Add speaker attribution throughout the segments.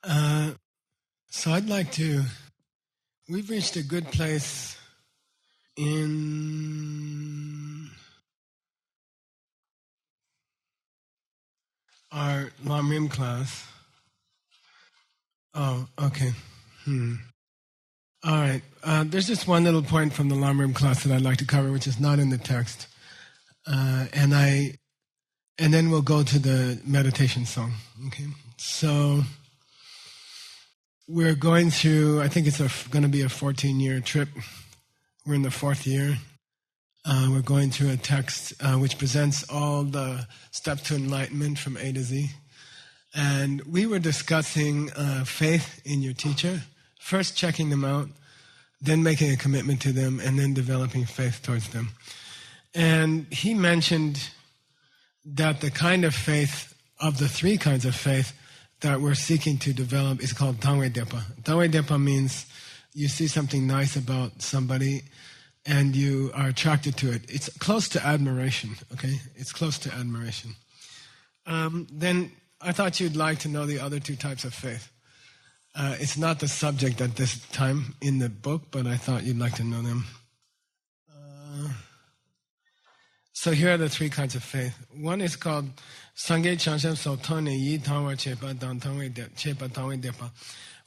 Speaker 1: Uh, so I'd like to. We've reached a good place in our Lamrim class. Oh, okay. All right. There's just one little point from the Lamrim class that I'd like to cover, which is not in the text, and then we'll go to the meditation song. Okay. So we're going through. I think it's going to be a 14-year trip. We're in the 4th year. We're going through a text which presents all the steps to enlightenment from A to Z. And we were discussing faith in your teacher, first checking them out, then making a commitment to them, and then developing faith towards them. And he mentioned that the kind of faith, of the 3 kinds of faith that we're seeking to develop, is called Tangwe Depa. Tangwe Depa means you see something nice about somebody and you are attracted to it. It's close to admiration, okay? It's close to admiration. Then I thought you'd like to know the other 2 types of faith. It's not the subject at this time in the book, but I thought you'd like to know them. So here are the 3 kinds of faith. One is called Sangye Chanshem Sotone Yi Tangwa Chepa Dan Tangwe Depa.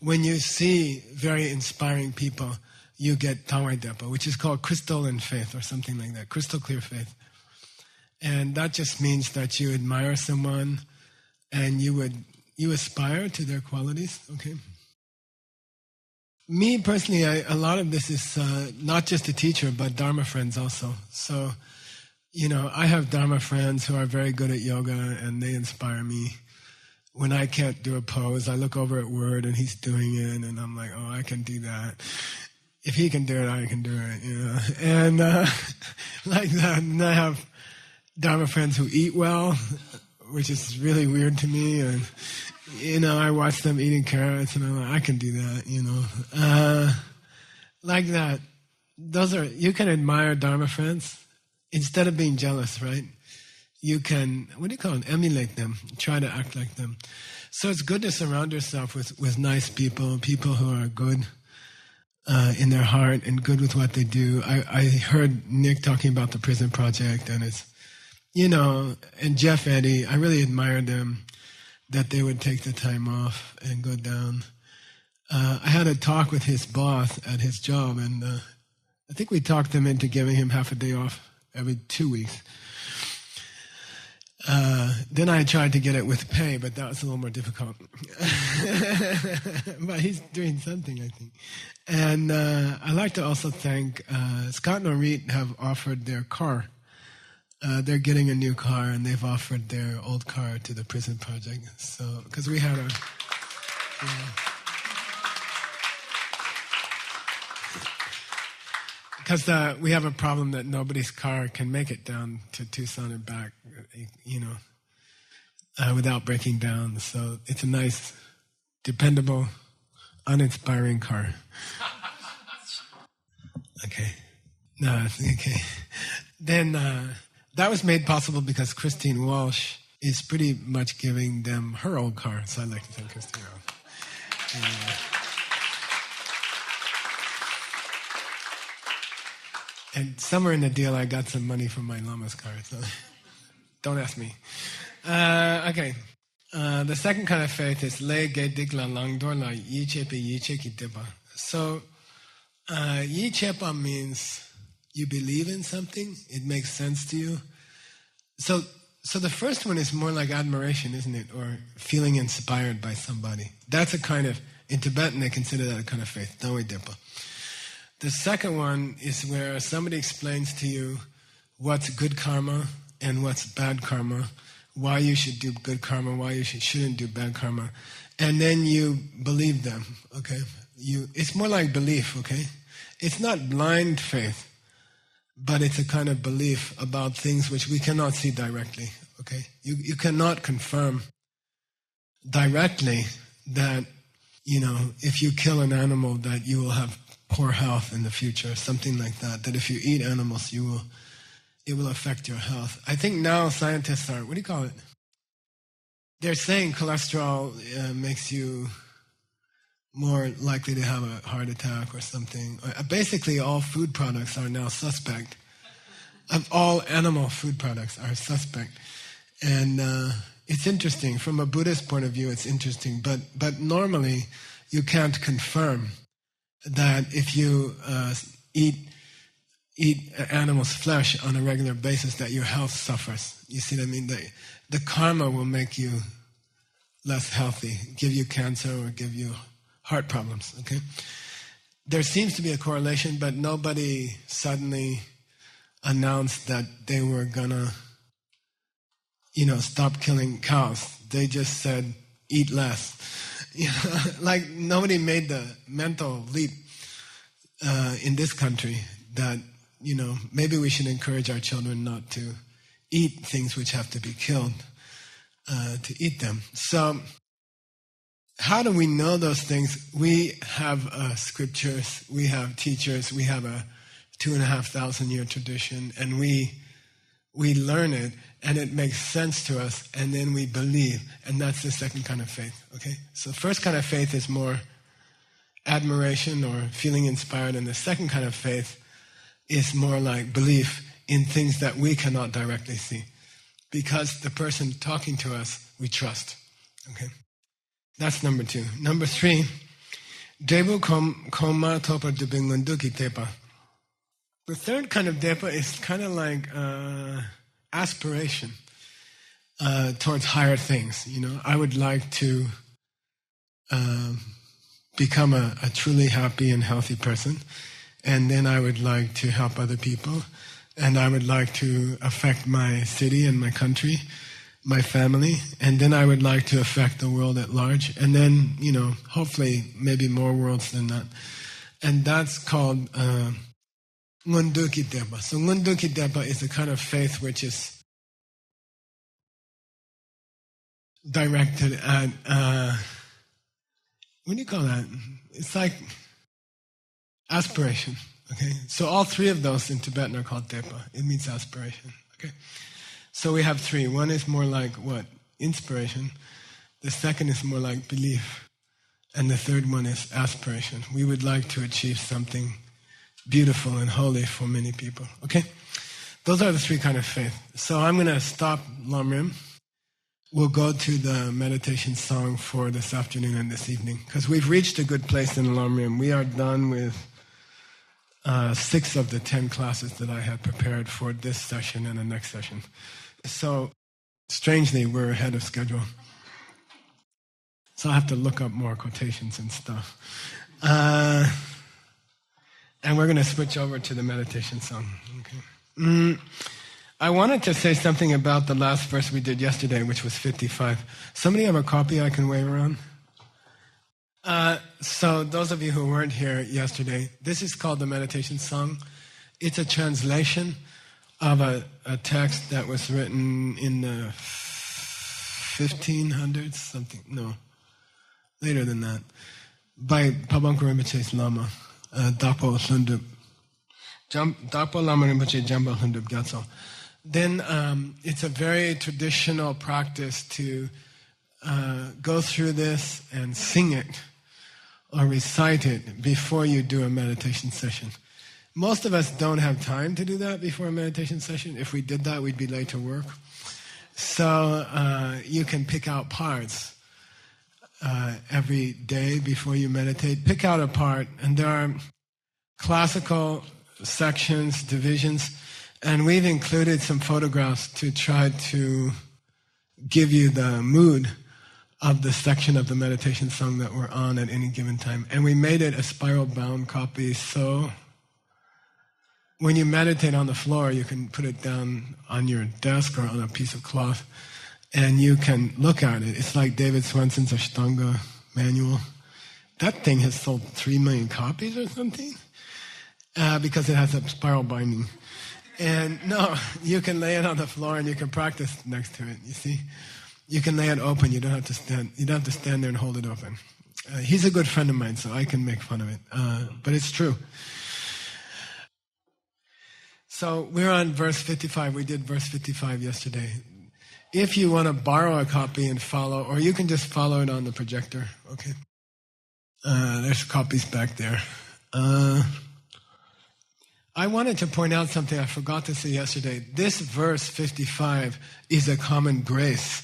Speaker 1: When you see very inspiring people, you get Tangwe Depa, which is called crystalline faith or something like that, crystal clear faith. And that just means that you admire someone and you aspire to their qualities, okay? Me personally, a lot of this is not just a teacher, but Dharma friends also. So, I have Dharma friends who are very good at yoga and they inspire me. When I can't do a pose, I look over at Word and he's doing it and I'm like, oh, I can do that. If he can do it, I can do it, And like that, and I have Dharma friends who eat well, which is really weird to me. And, I watch them eating carrots and I'm like, I can do that, Like that. You can admire Dharma friends instead of being jealous, right? You can, emulate them, try to act like them. So it's good to surround yourself with nice people who are good in their heart and good with what they do. I heard Nick talking about the prison project, and it's, and Jeff Eddy, I really admired them, that they would take the time off and go down. I had a talk with his boss at his job, and I think we talked them into giving him half a day off every 2 weeks. Then I tried to get it with pay, but that was a little more difficult. But he's doing something, I think. And I'd like to also thank Scott and Orit have offered their car. They're getting a new car, and they've offered their old car to the prison project. So, because we had because we have a problem that nobody's car can make it down to Tucson and back, without breaking down. So it's a nice, dependable, uninspiring car. Okay. No, okay. Then that was made possible because Christine Walsh is pretty much giving them her old car. So I'd like to thank Christine Walsh. And somewhere in the deal, I got some money from my Lama's car, so don't ask me. Okay. The second kind of faith is Le Ge Digla Langdorla Yi Chepe Yi Cheki Depa. So, Yi Chepa means you believe in something, it makes sense to you. So the first one is more like admiration, isn't it? Or feeling inspired by somebody. That's a kind of, in Tibetan, they consider that a kind of faith, Tangwe Depa. The second one is where somebody explains to you what's good karma and what's bad karma, why you should do good karma, why you shouldn't do bad karma, and then you believe them, okay? It's more like belief, okay? It's not blind faith, but it's a kind of belief about things which we cannot see directly, okay? You cannot confirm directly that, if you kill an animal that you will have poor health in the future, something like that if you eat animals, it will affect your health. I think now scientists are, they're saying cholesterol makes you more likely to have a heart attack or something. Basically, all food products are now suspect. All animal food products are suspect. And it's interesting. From a Buddhist point of view, it's interesting. But normally, you can't confirm that if you eat animal's flesh on a regular basis, that your health suffers. You see what I mean? The karma will make you less healthy, give you cancer or give you heart problems, okay? There seems to be a correlation, but nobody suddenly announced that they were gonna, stop killing cows. They just said, eat less. Like nobody made the mental leap in this country that, maybe we should encourage our children not to eat things which have to be killed to eat them. So how do we know those things? We have scriptures, we have teachers, we have a 2,500-year tradition, and we learn it, and it makes sense to us, and then we believe, and that's the second kind of faith, okay? So the first kind of faith is more admiration or feeling inspired, and the second kind of faith is more like belief in things that we cannot directly see. Because the person talking to us, we trust, okay? That's number 2. Number 3, Debu Koma Topa Dubingunduki Tepa. The third kind of depa is kind of like aspiration towards higher things. I would like to become a truly happy and healthy person, and then I would like to help other people, and I would like to affect my city and my country, my family, and then I would like to affect the world at large, and then, hopefully maybe more worlds than that. And that's called Ngunduki Depa. So Ngunduki Depa is a kind of faith which is directed at, what do you call that? It's like aspiration, okay? So all 3 of those in Tibetan are called Depa. It means aspiration, okay? So we have 3. One is more like what? Inspiration. The second is more like belief. And the third one is aspiration. We would like to achieve something beautiful and holy for many people, okay? Those are the 3 kind of faith. So I'm going to stop Lamrim. We'll go to the meditation song for this afternoon and this evening, because we've reached a good place in Lamrim. We are done with 6 of the 10 classes that I had prepared for this session and the next session. So, strangely, we're ahead of schedule. So I have to look up more quotations and stuff. And we're going to switch over to the meditation song. Okay. I wanted to say something about the last verse we did yesterday, which was 55. Somebody have a copy I can wave around? So those of you who weren't here yesterday, this is called the meditation song. It's a translation of a text that was written in the 1500s, something, no, later than that, by Pabanko Rinpoche's Lama, Dapo Lundup. Dapo Lama Rinpoche Jamba Lundup Gyatso. Then it's a very traditional practice to go through this and sing it or recite it before you do a meditation session. Most of us don't have time to do that before a meditation session. If we did that, we'd be late to work. So you can pick out parts every day before you meditate. Pick out a part, and there are classical sections, divisions, and we've included some photographs to try to give you the mood of the section of the meditation song that we're on at any given time. And we made it a spiral-bound copy, so when you meditate on the floor, you can put it down on your desk or on a piece of cloth, and you can look at it. It's like David Swanson's Ashtanga manual. That thing has sold 3 million copies or something, because it has a spiral binding. And no, you can lay it on the floor and you can practice next to it, you see. You can lay it open, you don't have to stand there and hold it open. He's a good friend of mine, so I can make fun of it. But it's true. So we're on verse 55. We did verse 55 yesterday. If you want to borrow a copy and follow, or you can just follow it on the projector, okay? There's copies back there. I wanted to point out something I forgot to say yesterday. This verse 55 is a common grace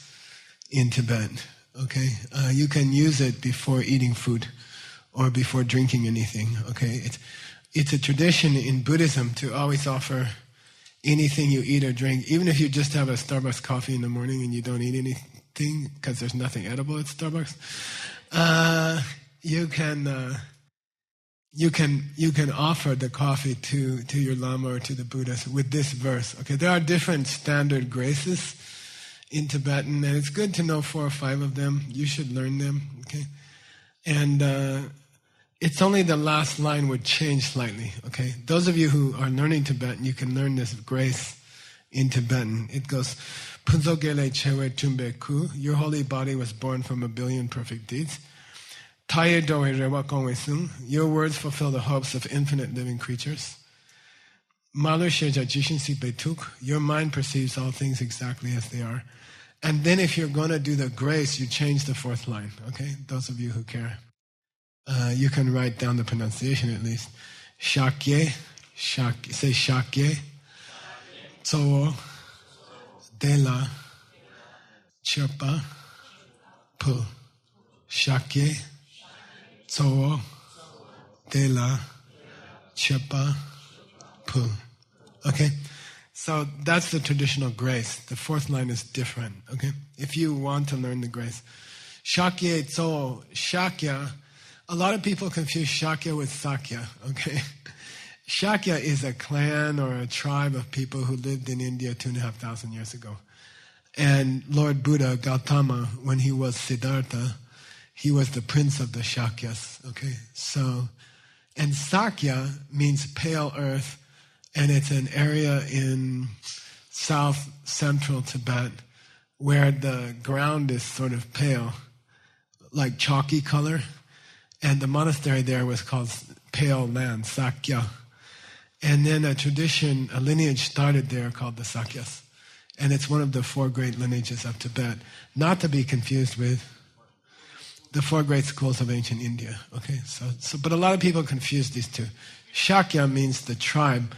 Speaker 1: in Tibet. Okay, you can use it before eating food or before drinking anything. Okay, it's a tradition in Buddhism to always offer anything you eat or drink, even if you just have a Starbucks coffee in the morning and you don't eat anything because there's nothing edible at Starbucks. You can offer the coffee to your Lama or to the Buddhas with this verse. Okay, there are different standard graces in Tibetan, and it's good to know 4 or 5 of them. You should learn them. Okay, and it's only the last line would change slightly. Okay, those of you who are learning Tibetan, you can learn this grace in Tibetan. It goes, "Punzo gele chewe tumbe ku." Your holy body was born from a billion perfect deeds. Taye doe rewa kongwe sung. Your words fulfill the hopes of infinite living creatures. Malu sheja jishin si betuk. Your mind perceives all things exactly as they are. And then if you're going to do the grace, you change the 4th line. Okay, those of you who care. You can write down the pronunciation at least. Shakye, say Shakye. Tso, Dela, Chirpa, Pu. Shakye, Tso, Dela, Chirpa, Pu. Okay? So that's the traditional grace. The 4th line is different. Okay? If you want to learn the grace. Shakye, Tso, Shakya. A lot of people confuse Shakya with Sakya, okay? Shakya is a clan or a tribe of people who lived in India 2,500 years ago. And Lord Buddha, Gautama, when he was Siddhartha, he was the prince of the Shakyas, okay? So, and Sakya means pale earth, and it's an area in south central Tibet where the ground is sort of pale, like chalky color. And the monastery there was called Pale Land, Sakya. And then a tradition, a lineage started there called the Sakyas. And it's one of the 4 great lineages of Tibet. Not to be confused with the 4 great schools of ancient India. Okay, so but a lot of people confuse these two. Shakya means the tribe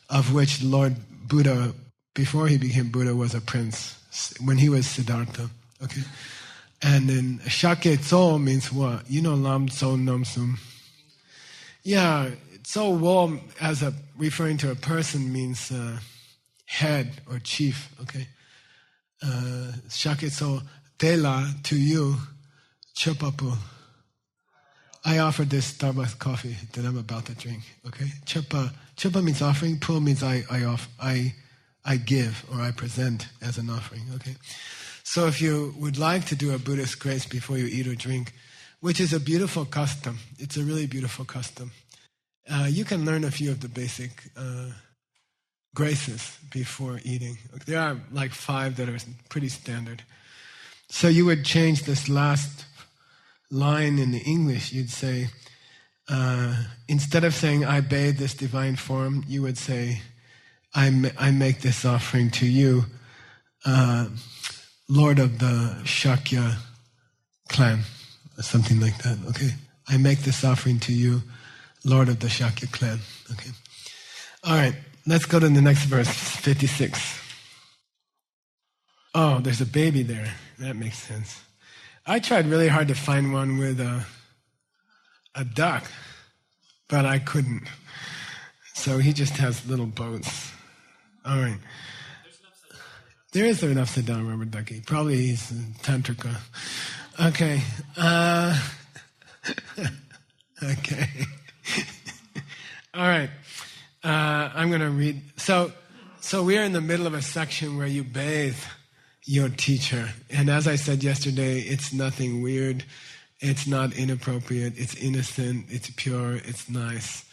Speaker 1: of which Lord Buddha, before he became Buddha, was a prince, when he was Siddhartha. Okay. And then Shakye Tso means what? You know Lam Tso Nam Sum. Yeah, Tso Wo as referring to a person means head or chief, okay? Shakye Tso Tela to you, Chepapu. I offered this Starbucks coffee that I'm about to drink, okay? Chepa means offering, pu means I give or I present as an offering, okay? So if you would like to do a Buddhist grace before you eat or drink, which is a beautiful custom, it's a really beautiful custom, you can learn a few of the basic graces before eating. There are like 5 that are pretty standard. So you would change this last line in the English, you'd say, instead of saying, I bathe this divine form, you would say, I make this offering to you, Lord of the Shakya clan, or something like that, okay? I make this offering to you, Lord of the Shakya clan, okay? All right, let's go to the next verse, 56. Oh, there's a baby there. That makes sense. I tried really hard to find one with a duck, but I couldn't. So he just has little boats. All right. There is enough sit-down rubber ducky. Probably he's tantrika. Okay. Okay. All right. I'm going to read. So we are in the middle of a section where you bathe your teacher. And as I said yesterday, it's nothing weird. It's not inappropriate. It's innocent. It's pure. It's nice.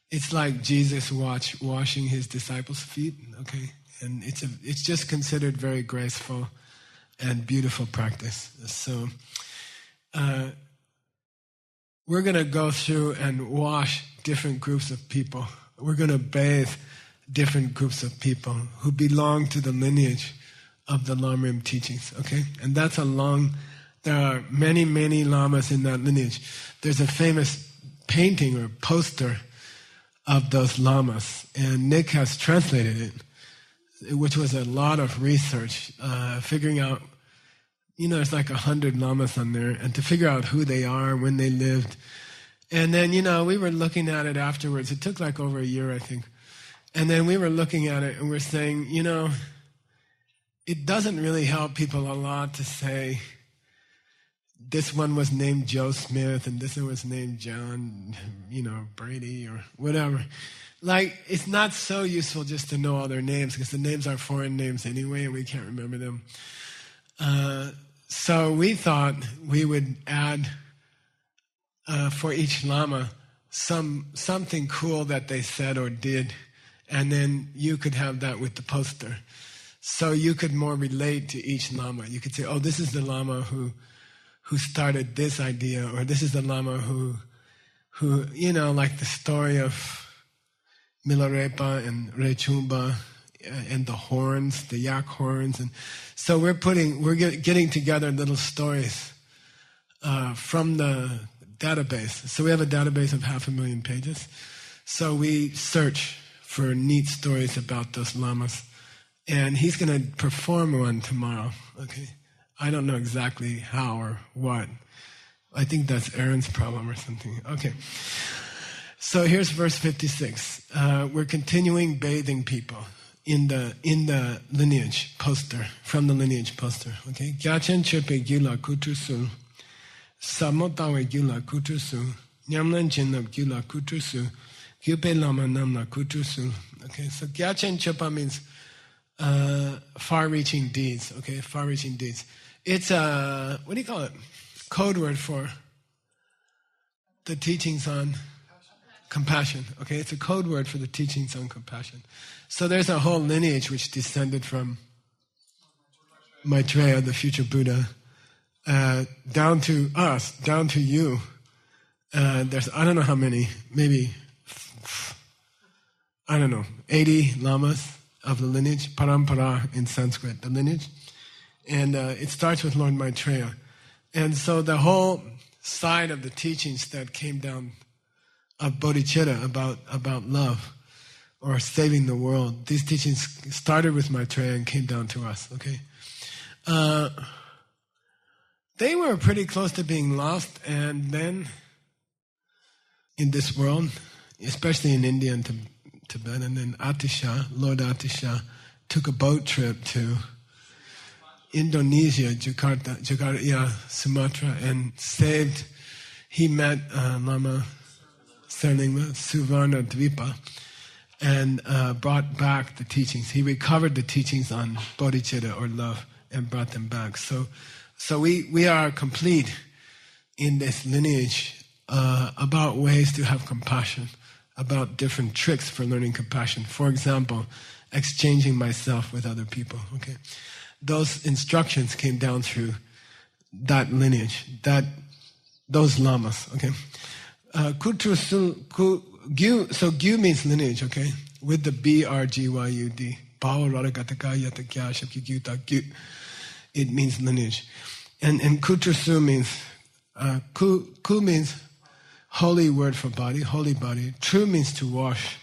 Speaker 1: It's like Jesus washing his disciples' feet, okay? And it's just considered very graceful and beautiful practice. So we're going to go through and wash different groups of people. We're going to bathe different groups of people who belong to the lineage of the Lamrim teachings, okay? And that's a long There are many, many lamas in that lineage. There's a famous painting or poster of those lamas, and Nick has translated it, which was a lot of research, figuring out, there's like 100 lamas on there, and to figure out who they are, when they lived. And then, we were looking at it afterwards. It took like over a year, I think. And then we were looking at it and we're saying, it doesn't really help people a lot to say, this one was named Joe Smith and this one was named John, Brady or whatever. Like, it's not so useful just to know all their names because the names are foreign names anyway and we can't remember them. So we thought we would add for each lama something cool that they said or did, and then you could have that with the poster. So you could more relate to each lama. You could say, oh, this is the lama who started this idea, or this is the lama who like the story of Milarepa and Rechumba and the horns, the yak horns. And so we're getting together little stories from the database. So we have a database of 500,000 pages. So we search for neat stories about those lamas. And he's going to perform one tomorrow. Okay, I don't know exactly how or what. I think that's Aaron's problem or something. Okay. So here's verse 56. We're continuing bathing people in the lineage poster, from the lineage poster. Okay. Gyachen chepe gyula kutusu, samotawe gyula kutusu, nyamlan chinab gyula kutusu, gyupe lama namla kutusu. Okay. So Gyachen chepa means far-reaching deeds. Okay, far-reaching deeds. It's a, what do you call it? Code word for the teachings on compassion. Okay, it's a code word for the teachings on compassion. So there's a whole lineage which descended from Maitreya, the future Buddha, down to us, down to you. There's, I don't know how many, maybe, 80 lamas of the lineage, parampara in Sanskrit, the lineage. And it starts with Lord Maitreya. And so the whole side of the teachings that came down of bodhicitta about love or saving the world, these teachings started with Maitreya and came down to us, okay? They were pretty close to being lost, and then in this world, especially in India and Tibet, and then Lord Atisha, took a boat trip to Indonesia, Jakarta, Sumatra, and saved. He met Lama Serlingma, Suvarna Dwipa, and brought back the teachings. He recovered the teachings on bodhicitta or love and brought them back. So we are complete in this lineage about ways to have compassion, about different tricks for learning compassion. For example, exchanging myself with other people. Okay, those instructions came down through that lineage, those lamas. Okay, so Gyu means lineage. Okay, with the BRGYUD, it means lineage, and Kutrasu means Ku means holy word for body, holy body. True means to wash.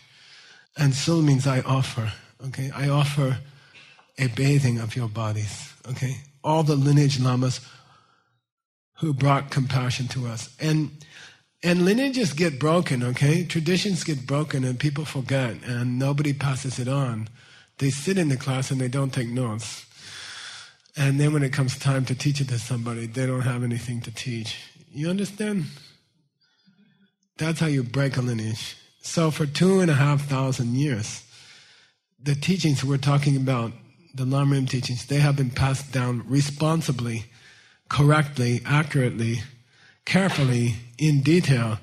Speaker 1: And Sul means I offer. Okay, I offer a bathing of your bodies. Okay, all the lineage lamas who brought compassion to us. And lineages get broken, okay? Traditions get broken and people forget and nobody passes it on. They sit in the class and they don't take notes. And then when it comes time to teach it to somebody, they don't have anything to teach. You understand? That's how you break a lineage. So for 2,500 years, the teachings we're talking about, the Lamrim teachings, they have been passed down responsibly, correctly, accurately, carefully, in detail,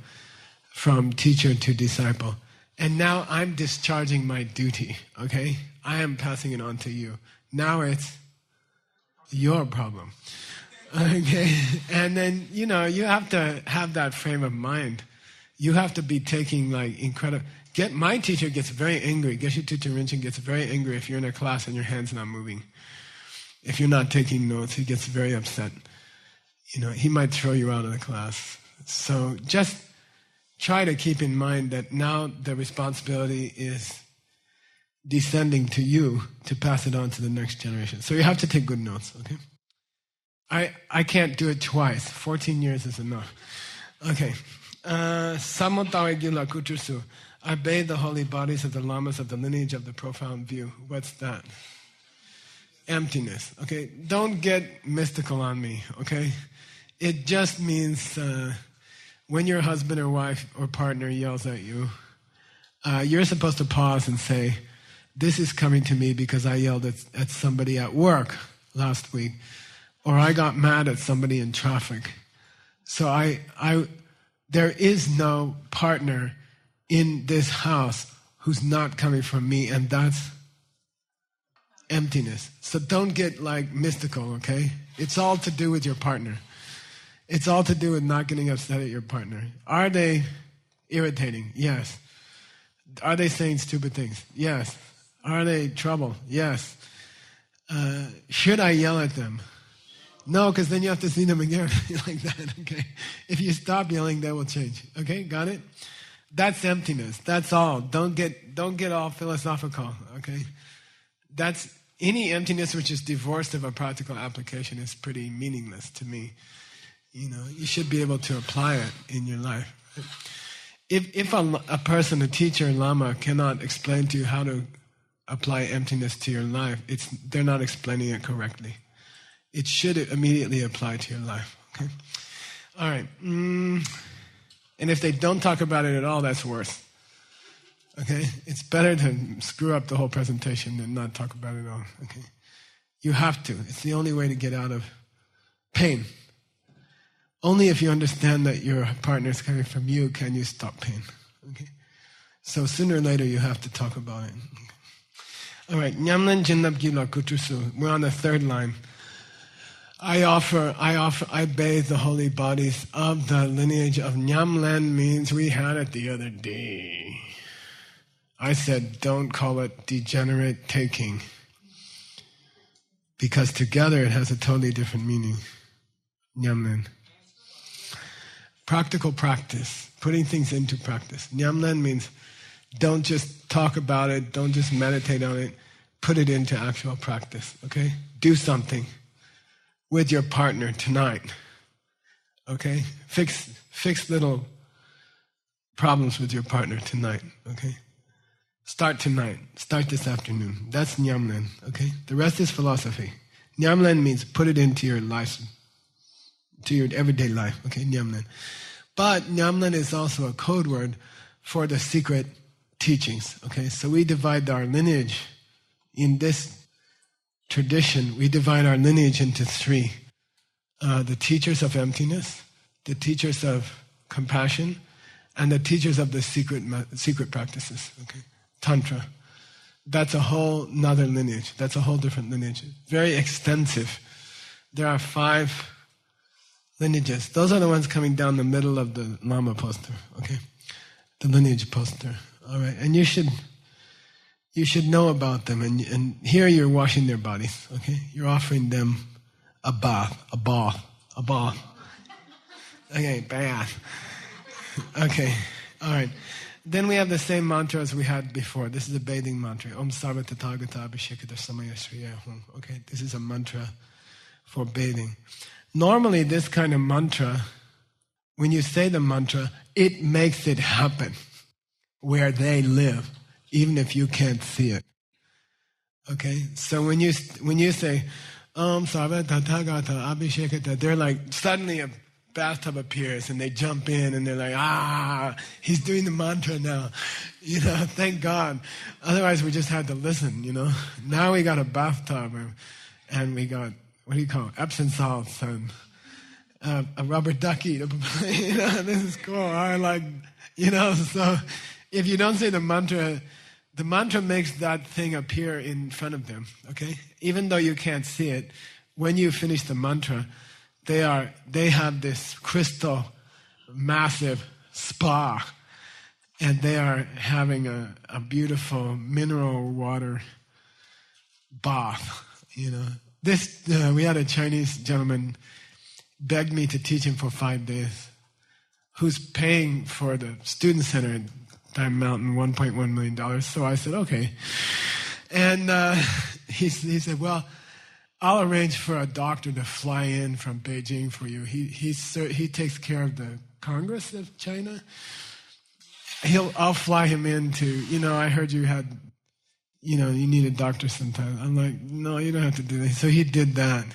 Speaker 1: from teacher to disciple. And now I'm discharging my duty, okay? I am passing it on to you. Now it's your problem, okay? And then, you have to have that frame of mind. You have to be taking incredible. My teacher gets very angry. Geshe Teacher Rinchen gets very angry if you're in a class and your hand's not moving. If you're not taking notes, he gets very upset. he might throw you out of the class. So just try to keep in mind that now the responsibility is descending to you to pass it on to the next generation. So you have to take good notes, okay? I can't do it twice. 14 years is enough. Okay. Samotawe Gila Kuchusu. I bathe the holy bodies of the lamas of the lineage of the profound view. What's that? Emptiness. Okay? Don't get mystical on me, okay? It just means when your husband or wife or partner yells at you, you're supposed to pause and say, this is coming to me because I yelled at somebody at work last week, or I got mad at somebody in traffic. So there is no partner in this house who's not coming from me, and that's emptiness. So don't get mystical, okay? It's all to do with your partner. It's all to do with not getting upset at your partner. Are they irritating? Yes. Are they saying stupid things? Yes. Are they trouble? Yes. Should I yell at them? No, because then you have to see them again like that, okay? If you stop yelling, they will change. Okay, got it? That's emptiness. That's all. Don't get all philosophical, okay? That's any emptiness which is divorced of a practical application is pretty meaningless to me. You should be able to apply it in your life. If a person, a teacher, a lama, cannot explain to you how to apply emptiness to your life, they're not explaining it correctly. It should immediately apply to your life. Okay? All right. And if they don't talk about it at all, that's worse. Okay? It's better to screw up the whole presentation than not talk about it at all. Okay? You have to. It's the only way to get out of pain. Only if you understand that your partner is coming from you can you stop pain. Okay? So sooner or later you have to talk about it. Okay. All right. Nyamlan Jinnab Gila Kutusu. We're on the third line. I bathe the holy bodies of the lineage of Nyamlan means we had it the other day. I said, don't call it degenerate taking. Because together it has a totally different meaning. Nyamlan. Practical practice. Putting things into practice. Nyamlan means don't just talk about it, don't just meditate on it, put it into actual practice. Okay? Do something with your partner tonight. Okay? Fix little problems with your partner tonight. Okay? Start tonight. Start this afternoon. That's Nyamlan. Okay? The rest is philosophy. Nyamlan means put it into your life, to your everyday life. Okay? Nyamlan. But Nyamlan is also a code word for the secret teachings. Okay? So we divide our lineage in this tradition, we divide our lineage into three. The teachers of emptiness, the teachers of compassion, and the teachers of the secret practices. Okay? Tantra. That's a whole nother lineage. That's a whole different lineage. Very extensive. There are 5 lineages. Those are the ones coming down the middle of the Lama poster. Okay? The lineage poster. All right? And you should know about them, and here you're washing their bodies, okay? You're offering them a bath. Okay, bath. Okay, all right. Then we have the same mantra as we had before. This is a bathing mantra. Om Sarva Tathagata Abhishekata Samaya Sriya Hum. Okay, this is a mantra for bathing. Normally, this kind of mantra, when you say the mantra, it makes it happen where they live, even if you can't see it. Okay? So when you say, Sarva Tathagata Abhishekata, they're like, suddenly a bathtub appears and they jump in and they're like, he's doing the mantra now. Thank God. Otherwise we just had to listen, Now we got a bathtub and we got, what do you call it? Epsom salts and a rubber ducky. This is cool. So if you don't say the mantra makes that thing appear in front of them, okay? Even though you can't see it, when you finish the mantra, they have this crystal, massive spa, and they are having a beautiful mineral water bath, This, we had a Chinese gentleman begged me to teach him for 5 days, who's paying for the student center at Diamond Mountain $1.1 million. So I said, okay. And he said, well, I'll arrange for a doctor to fly in from Beijing for you. He takes care of the Congress of China. I'll fly him in to, I heard you had, you need a doctor sometime. I'm like, no, you don't have to do that. So he did that.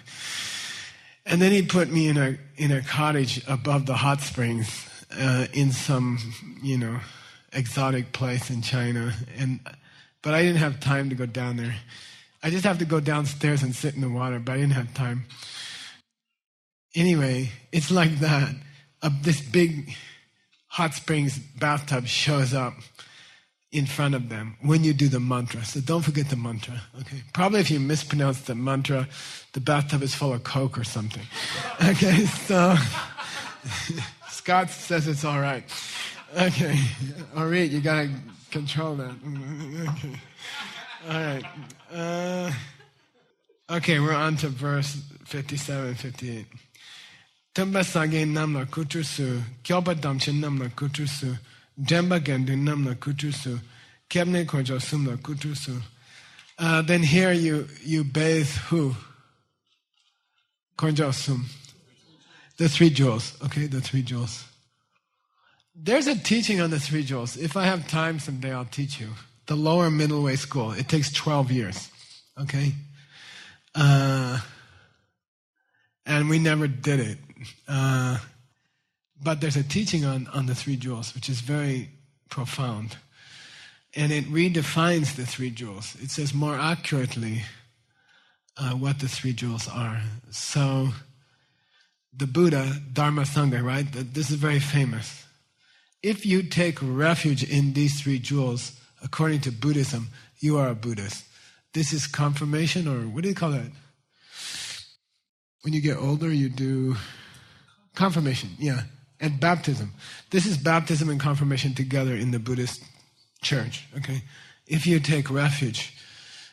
Speaker 1: And then he put me in a cottage above the hot springs in some, exotic place in China. But I didn't have time to go down there. I just have to go downstairs and sit in the water, but I didn't have time. Anyway, it's like that. This big hot springs bathtub shows up in front of them when you do the mantra. So don't forget the mantra, okay? Probably if you mispronounce the mantra, the bathtub is full of Coke or something. Okay, so Scott says it's all right. Okay, all right, you gotta control that. Okay, all right. Okay, we're on to verse 57, 58. Tumba sage namna kutusu, kyoba damchin namna kutusu, Jemba gendu namna kutusu, kebne kojo sumna kutusu. Then here you bathe who? Kojo sum. The 3 jewels, okay, the 3 jewels. There's a teaching on the 3 jewels. If I have time someday, I'll teach you. The lower middle way school. It takes 12 years, okay? And we never did it. But there's a teaching on the 3 jewels, which is very profound. And it redefines the 3 jewels. It says more accurately what the 3 jewels are. So the Buddha, Dharma Sangha, right? This is very famous. If you take refuge in these 3 jewels, according to Buddhism, you are a Buddhist. This is confirmation, or what do you call it? When you get older, you do confirmation, yeah. And baptism. This is baptism and confirmation together in the Buddhist church, okay? If you take refuge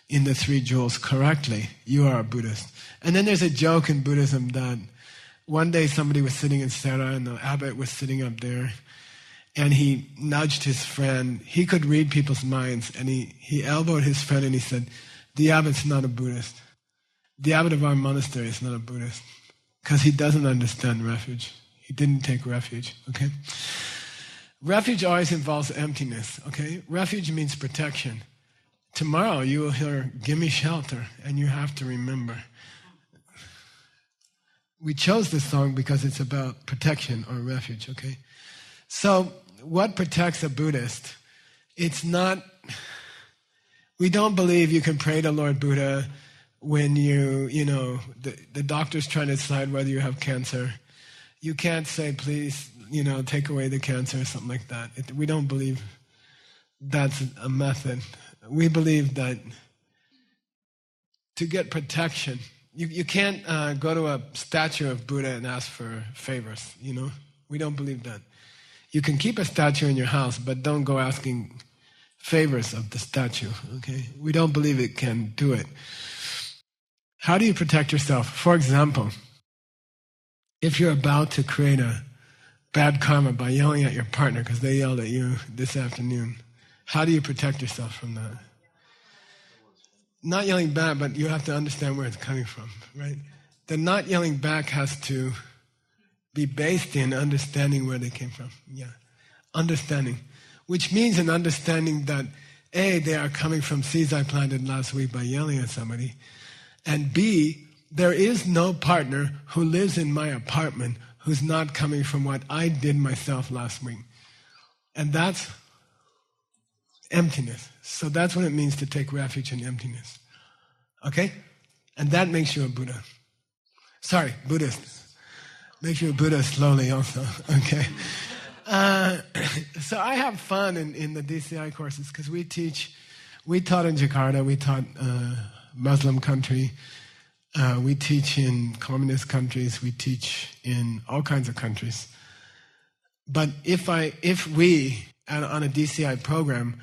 Speaker 1: in the 3 jewels correctly, you are a Buddhist. And then there's a joke in Buddhism that one day somebody was sitting in Sera and the abbot was sitting up there, and he nudged his friend. He could read people's minds, and he elbowed his friend and he said, the abbot's not a Buddhist. The abbot of our monastery is not a Buddhist because he doesn't understand refuge. He didn't take refuge, okay? Refuge always involves emptiness, okay? Refuge means protection. Tomorrow you will hear, give me shelter, and you have to remember. We chose this song because it's about protection or refuge, okay? So what protects a Buddhist? It's not, we don't believe you can pray to Lord Buddha when the doctor's trying to decide whether you have cancer. You can't say, please, take away the cancer or something like that. We don't believe that's a method. We believe that to get protection, you can't go to a statue of Buddha and ask for favors, We don't believe that. You can keep a statue in your house, but don't go asking favors of the statue, okay? We don't believe it can do it. How do you protect yourself? For example, if you're about to create a bad karma by yelling at your partner because they yelled at you this afternoon, how do you protect yourself from that? Not yelling back, but you have to understand where it's coming from, right? The not yelling back has to be based in understanding where they came from. Yeah, understanding. Which means an understanding that, A, they are coming from seeds I planted last week by yelling at somebody, and B, there is no partner who lives in my apartment who's not coming from what I did myself last week. And that's emptiness. So that's what it means to take refuge in emptiness. Okay? And that makes you a Buddha. Sorry, Buddhist. Makes you a Buddha slowly also. Okay? So I have fun in the DCI courses because we taught in Jakarta, we taught Muslim country, we teach in communist countries, we teach in all kinds of countries. But if we, on a DCI program,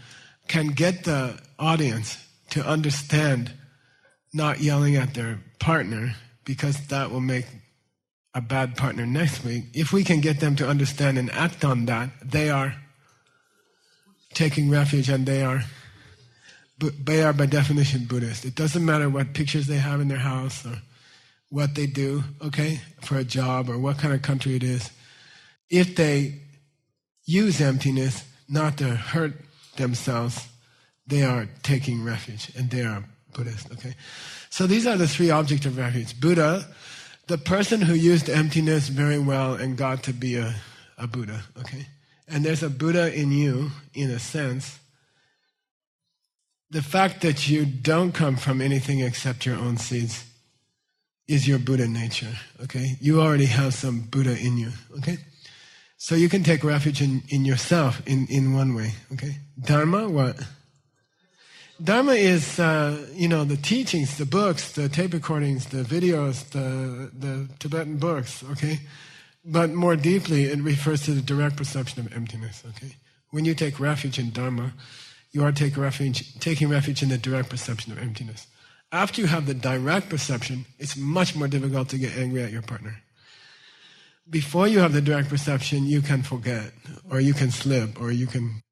Speaker 1: can get the audience to understand not yelling at their partner, because that will make a bad partner next week, if we can get them to understand and act on that, they are taking refuge, and they are by definition Buddhist. It doesn't matter what pictures they have in their house or what they do, okay, for a job or what kind of country it is. If they use emptiness not to hurt themselves, they are taking refuge, and they are Buddhist, okay? So these are the three objects of refuge. Buddha, the person who used emptiness very well and got to be a Buddha, okay? And there's a Buddha in you, in a sense. The fact that you don't come from anything except your own seeds is your Buddha nature, okay? You already have some Buddha in you, okay? So you can take refuge in yourself in one way, okay? Dharma, what? Dharma is, the teachings, the books, the tape recordings, the videos, the Tibetan books, okay? But more deeply, it refers to the direct perception of emptiness, okay? When you take refuge in Dharma, you are taking refuge in the direct perception of emptiness. After you have the direct perception, it's much more difficult to get angry at your partner. Before you have the direct perception, you can forget, or you can slip, or you can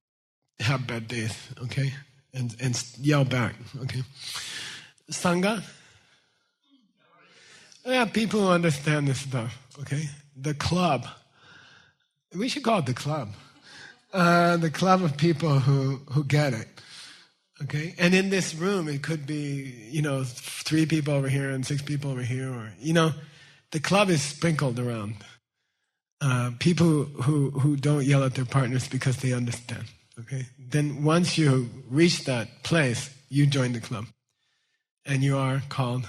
Speaker 1: have bad days, okay? And yell back, okay? Sangha? Yeah, people who understand this stuff, okay? The club. We should call it the club. The club of people who get it, okay? And in this room, it could be, 3 people over here and 6 people over here, or, the club is sprinkled around. People who don't yell at their partners because they understand. Okay. Then once you reach that place, you join the club, and you are called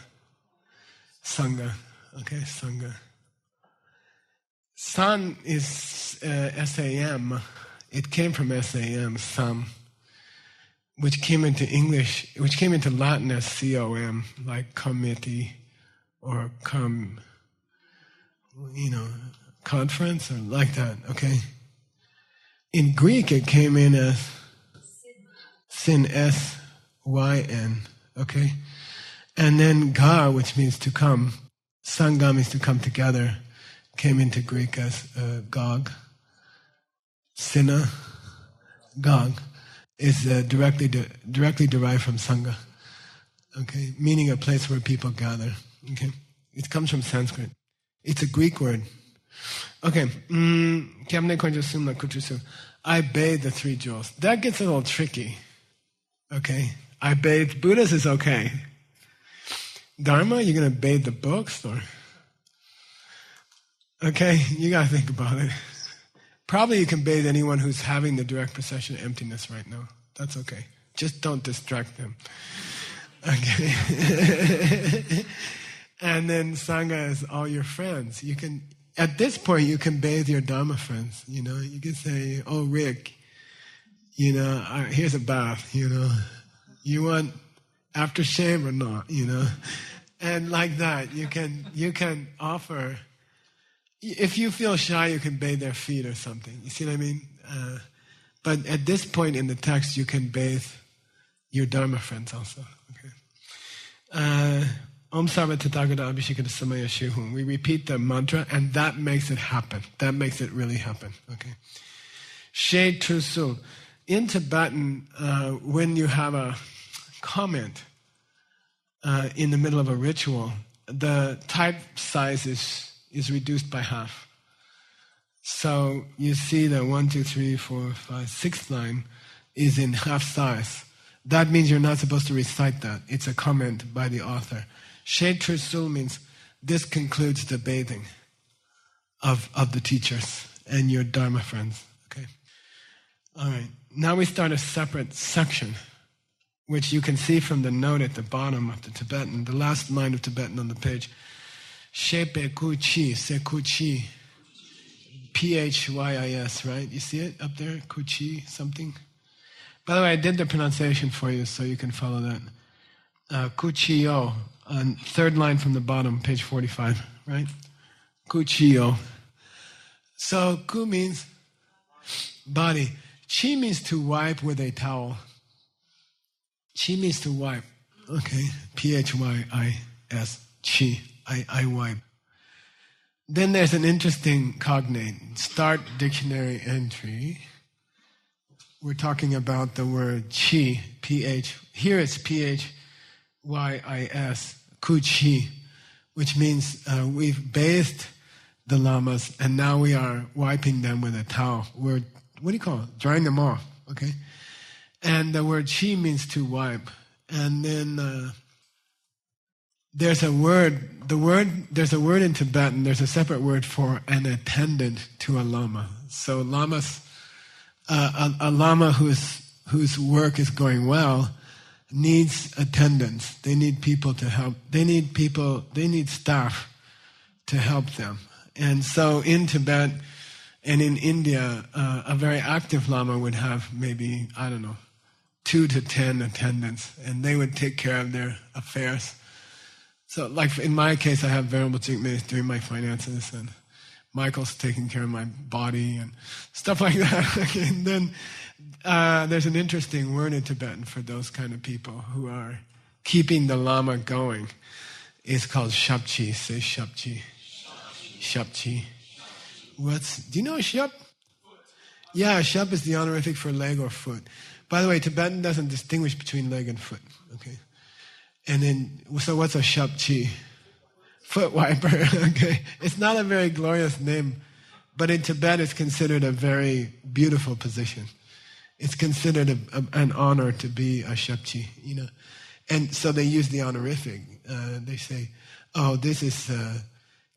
Speaker 1: Sangha. Okay, Sangha. San is SAM. It came from SAM, Sam, which came into Latin as COM, like committee or conference or like that. Okay. In Greek, it came in as sin, S-Y-N, okay? And then ga, which means to come, sangha means to come together, came into Greek as gog. Sina, gog, is directly derived from sangha, okay? Meaning a place where people gather, okay? It comes from Sanskrit. It's a Greek word. Okay, I bathe the 3 jewels. That gets a little tricky. Okay, I bathe. Buddhist is okay. Dharma, you're going to bathe the books, or? Okay, you got to think about it. Probably you can bathe anyone who's having the direct perception of emptiness right now. That's okay. Just don't distract them. Okay. And then Sangha is all your friends. You can. At this point, you can bathe your Dharma friends, You can say, oh, Rick, here's a bath, You want aftershave or not, And like that, you can offer. If you feel shy, you can bathe their feet or something. You see what I mean? But at this point in the text, you can bathe your Dharma friends also, okay? Om Sarva Tathagata Abhishekata Samaya Shihum. We repeat the mantra, and that makes it happen. That makes it really happen. Okay. She Trusul. In Tibetan, when you have a comment in the middle of a ritual, the type size is reduced by half. So you see that 1, 2, 3, 4, 5, 6th line is in half size. That means you're not supposed to recite that. It's a comment by the author. She Trusul means this concludes the bathing of the teachers and your Dharma friends. Okay. All right. Now we start a separate section, which you can see from the note at the bottom of the Tibetan, the last line of Tibetan on the page. Shepe ku chi, se ku chi, Phys, right? You see it up there? Ku chi, something. By the way, I did the pronunciation for you, so you can follow that. Ku chi o. On 3rd line from the bottom, page 45, right? Kuchiyo. So, ku means body. Chi means to wipe with a towel. Chi means to wipe. Okay. Phys. Chi. I wipe. Then there's an interesting cognate. Start dictionary entry. We're talking about the word chi, P-H. Here it's P-H-Y-I-S, Ku-chi, which means we've bathed the lamas and now we are wiping them with a towel. We're, what do you call it? Drying them off, okay? And the word chi means to wipe. And then there's a word in Tibetan, there's a separate word for an attendant to a lama. So lamas, a lama whose work is going well needs attendants. They need people to help. They need staff to help them. And so in Tibet and in India, a very active lama would have maybe, 2 to 10 attendants, and they would take care of their affairs. So like in my case, I have Venerable Jigme doing my finances, and Michael's taking care of my body and stuff like that. And then there's an interesting word in Tibetan for those kind of people who are keeping the lama going. It's called shapchi. Say shapchi. Shapchi. Do you know a shap? Yeah, shap is the honorific for leg or foot. By the way, Tibetan doesn't distinguish between leg and foot. Okay. And then, so what's a shapchi? Foot wiper. Okay. It's not a very glorious name, but in Tibet it's considered a very beautiful position. It's considered an honor to be a shapchi, And so they use the honorific. They say, oh, this is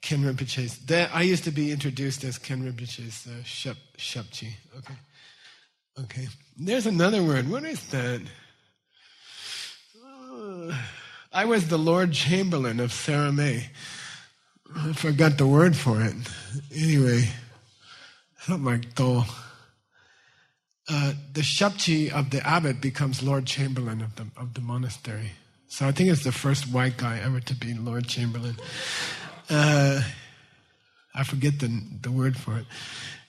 Speaker 1: Ken Rinpoche's. I used to be introduced as Ken Rinpoche's shapchi. Okay. There's another word. What is that? I was the Lord Chamberlain of Saramay. I forgot the word for it. Anyway, something like Do. The shapchi of the abbot becomes Lord Chamberlain of the monastery. So I think it's the first white guy ever to be Lord Chamberlain. I forget the word for it.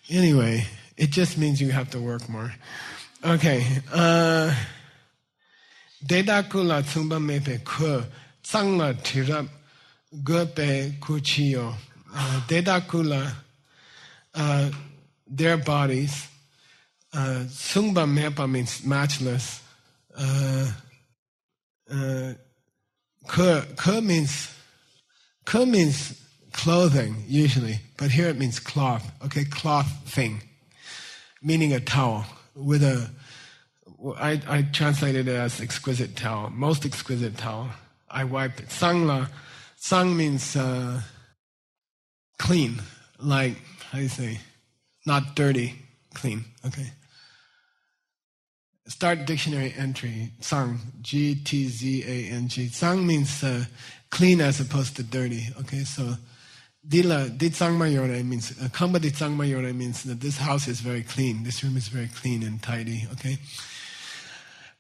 Speaker 1: Anyway, it just means you have to work more. Okay. Dedakula tsumba mepe ku tsangla tirap gope kuchiyo. Dedakula, their bodies. Tsumba mepa means matchless. Ku means clothing, usually, but here it means cloth. Okay, cloth thing, meaning a towel with I translated it as exquisite towel, most exquisite towel. I wiped it. Sangla, sang means clean, like, how do you say, not dirty, clean, okay. Start dictionary entry, sang, G-T-Z-A-N-G. Sang means clean as opposed to dirty, okay, so Dila, Ditsangmayore means, Kamba Ditsangmayore means that this house is very clean, this room is very clean and tidy, okay.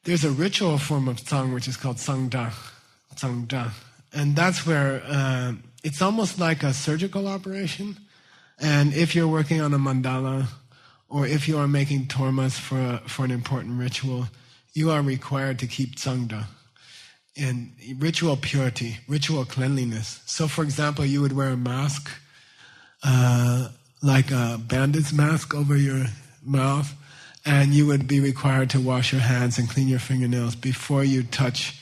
Speaker 1: There's a ritual form of tsang which is called tsangda, and that's where it's almost like a surgical operation. And if you're working on a mandala, or if you are making tormas for an important ritual, you are required to keep tsangda and ritual purity, ritual cleanliness. So, for example, you would wear a mask, like a bandit's mask over your mouth. And you would be required to wash your hands and clean your fingernails before you touch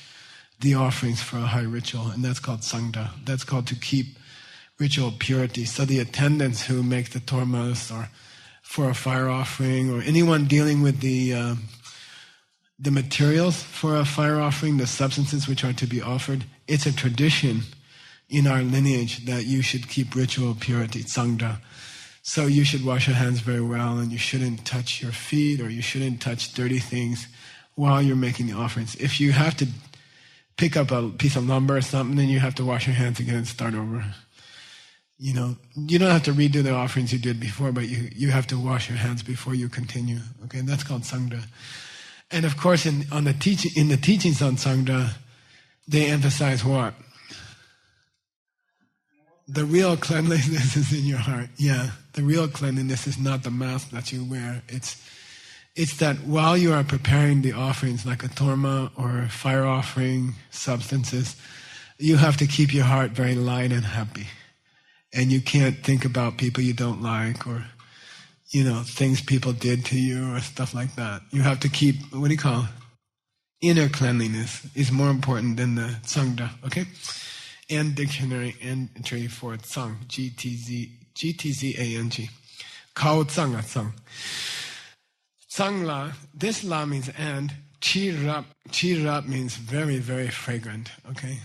Speaker 1: the offerings for a high ritual. And that's called sangda. That's called to keep ritual purity. So the attendants who make the tormas or for a fire offering, or anyone dealing with the materials for a fire offering, the substances which are to be offered, it's a tradition in our lineage that you should keep ritual purity, sangda. So you should wash your hands very well, and you shouldn't touch your feet, or you shouldn't touch dirty things while you're making the offerings. If you have to pick up a piece of lumber or something, then you have to wash your hands again and start over. You don't have to redo the offerings you did before, but you have to wash your hands before you continue. Okay, and that's called sangda. And of course, in the teachings on sangda, they emphasize what? The real cleanliness is in your heart. Yeah, the real cleanliness is not the mask that you wear. It's that while you are preparing the offerings, like a torma or fire offering substances, you have to keep your heart very light and happy. and you can't think about people you don't like or, things people did to you or stuff like that. You have to keep, inner cleanliness is more important than the Tsangda, okay? And dictionary entry for Tsang, G-T-Z-A-N-G. Kao Tsang a Tsang. Tsang la, this la means and, chi rap means very, very fragrant, okay?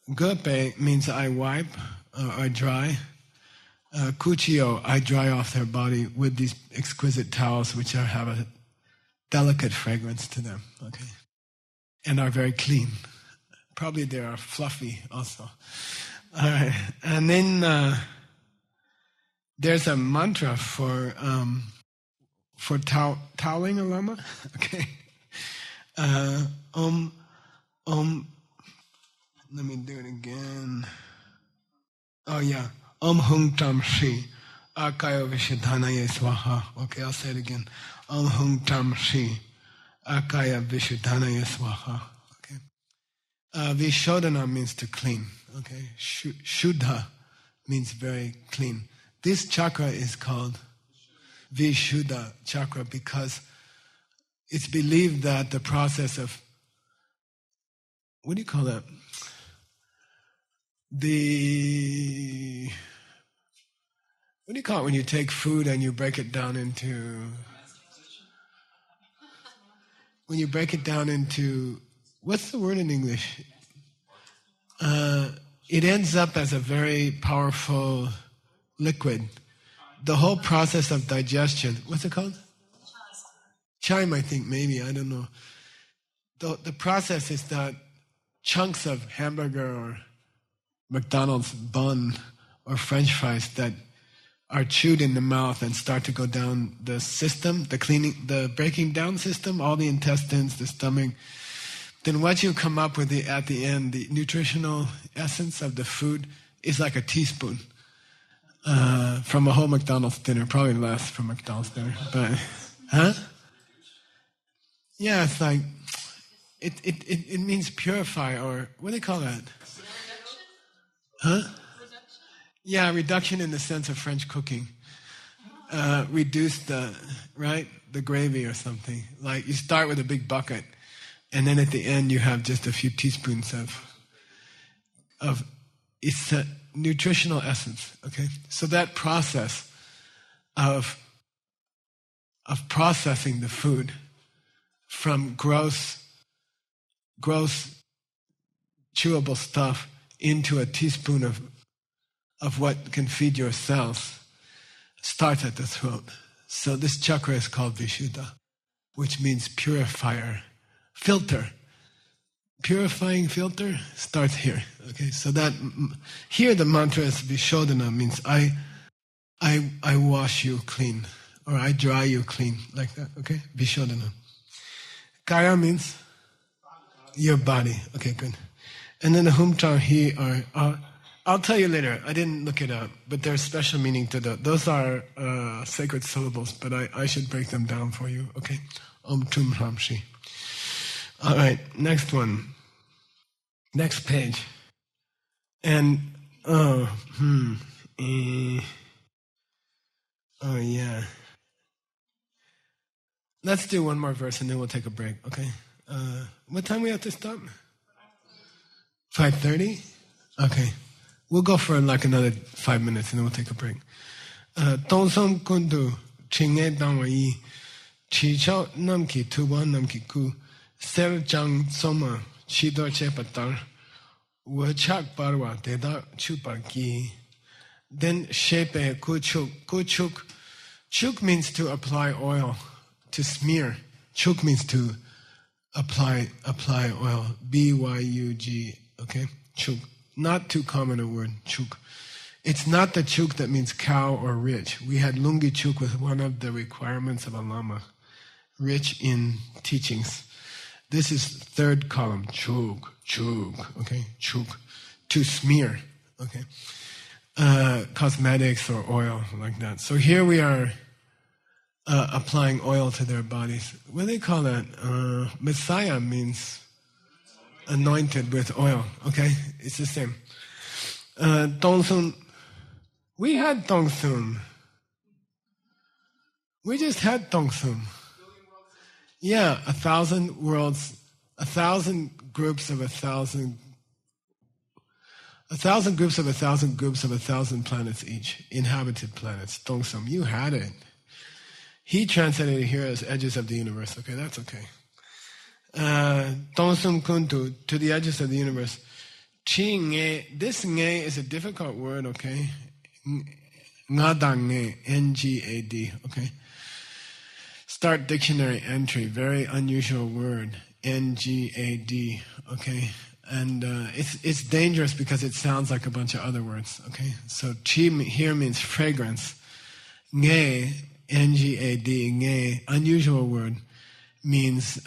Speaker 1: Gepe means I wipe, I dry. Kuchio, I dry off their body with these exquisite towels which have a delicate fragrance to them, okay? And are very clean. Probably they are fluffy also. All right. And then there's a mantra for toweling a lama, okay? Let me do it again. Oh yeah. Om Hung Tam Shri Akaya Vishuddhanaye Swaha. Okay, I'll say it again. Om Hung Tam Shri Akaya Vishuddhanaye Swaha. Okay. Vishodhana means to clean. Okay. Shuddha means very clean. This chakra is called Vishuddha chakra because it's believed that the process of, what do you call that? What do you call it when you take food and you break it down into... When you break it down into... What's the word in English? It ends up as a very powerful liquid. The whole process of digestion... What's it called? Chime, I think, maybe. I don't know. The process is that chunks of hamburger or McDonald's bun or French fries that are chewed in the mouth and start to go down the system, the breaking down system, all the intestines, the stomach, then what you come up with at the end, the nutritional essence of the food is like a teaspoon from a whole McDonald's dinner, probably less from McDonald's dinner, but, huh? Yeah, it's like, it means purify, or what do they call that? Huh? Yeah, reduction in the sense of French cooking. Reduce the gravy or something. Like you start with a big bucket, and then at the end you have just a few teaspoons of it's a nutritional essence. Okay, so that process of processing the food from gross chewable stuff into a teaspoon of what can feed your cells starts at the throat. So this chakra is called Vishuddha, which means purifier, filter. Purifying filter starts here. Okay, so that here the mantra is Vishodhana, means I wash you clean, or I dry you clean, like that. Okay, Vishodhana. Kaya means your body. Okay, good. And then the Humtang He are, I'll tell you later, I didn't look it up, but there's special meaning to those are sacred syllables, but I should break them down for you, okay? Om Tum Ram Shi. All right, next one. Next page. And, oh yeah. Let's do one more verse and then we'll take a break, okay? What time we have to stop? 5:30? Okay. We'll go for like another 5 minutes and then we'll take a break. Tongsong kundu chinge dangwa yi chi chao namki tuwa namki ku ser jang soma chido che patar wo chak parwa deda chupar ki. Then shepe kuchuk. Chuk means to apply oil, to smear. Chuk means to apply oil. B-Y-U-G. Okay? Chuk. Not too common a word, chuk. It's not the chuk that means cow or rich. We had lungi chuk with one of the requirements of a lama. Rich in teachings. This is third column. Chuk. Okay? Chuk. To smear. Okay? Cosmetics or oil, like that. So here we are applying oil to their bodies. What do they call that? Messiah means anointed with oil. Okay? It's the same. Dongsun. We had Dongsun. We just had Dongsun. Yeah, 1,000 worlds, 1,000 groups of 1,000, 1,000 groups of 1,000 groups of 1,000 planets each, inhabited planets. Dongsun, you had it. He translated it here as edges of the universe. Okay, that's okay. Dongsun kuntu, to the edges of the universe. Chi nge, this nge is a difficult word, okay? Ngadang nge, N-G-A-D, okay? Start dictionary entry, very unusual word, N-G-A-D, okay? And it's dangerous because it sounds like a bunch of other words, okay? So chi here means fragrance. Nge, N-G-A-D, nge, unusual word, means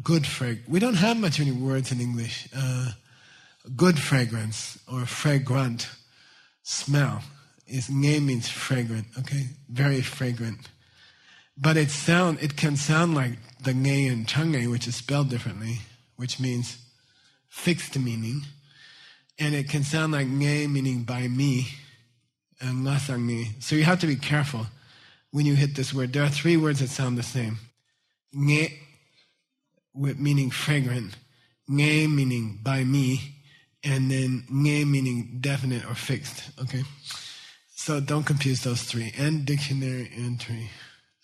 Speaker 1: good fragrance. We don't have much many words in English. Good fragrance or fragrant smell is nge means fragrant, okay? Very fragrant. But it can sound like the nge in Chang'e, which is spelled differently, which means fixed meaning. And it can sound like nge meaning by me, and ngasang nge. So you have to be careful when you hit this word. There are 3 words that sound the same. Nge, meaning fragrant, nge meaning by me, and then nge meaning definite or fixed, okay? So don't confuse those 3. And dictionary entry.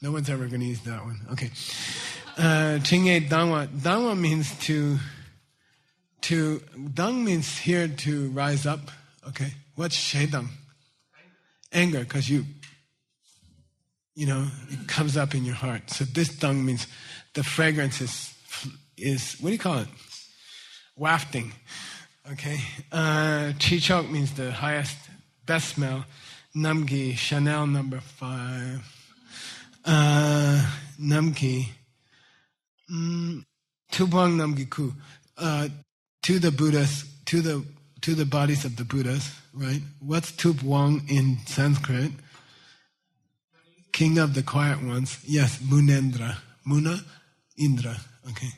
Speaker 1: No one's ever going to use that one. Okay. Ching'e dangwa. Dangwa means to, dang means here to rise up, okay? What's shedang? Anger, because you know, it comes up in your heart. So this dang means the fragrance is what do you call it? Wafting, okay? Chichok means the highest, best smell. Namgi, Chanel number 5. Namki. Tubong Namgi Ku. To the Buddhas, to the bodies of the Buddhas, right? What's Tubong in Sanskrit? King of the quiet ones. Yes, Munendra. Muna, Indra. Okay.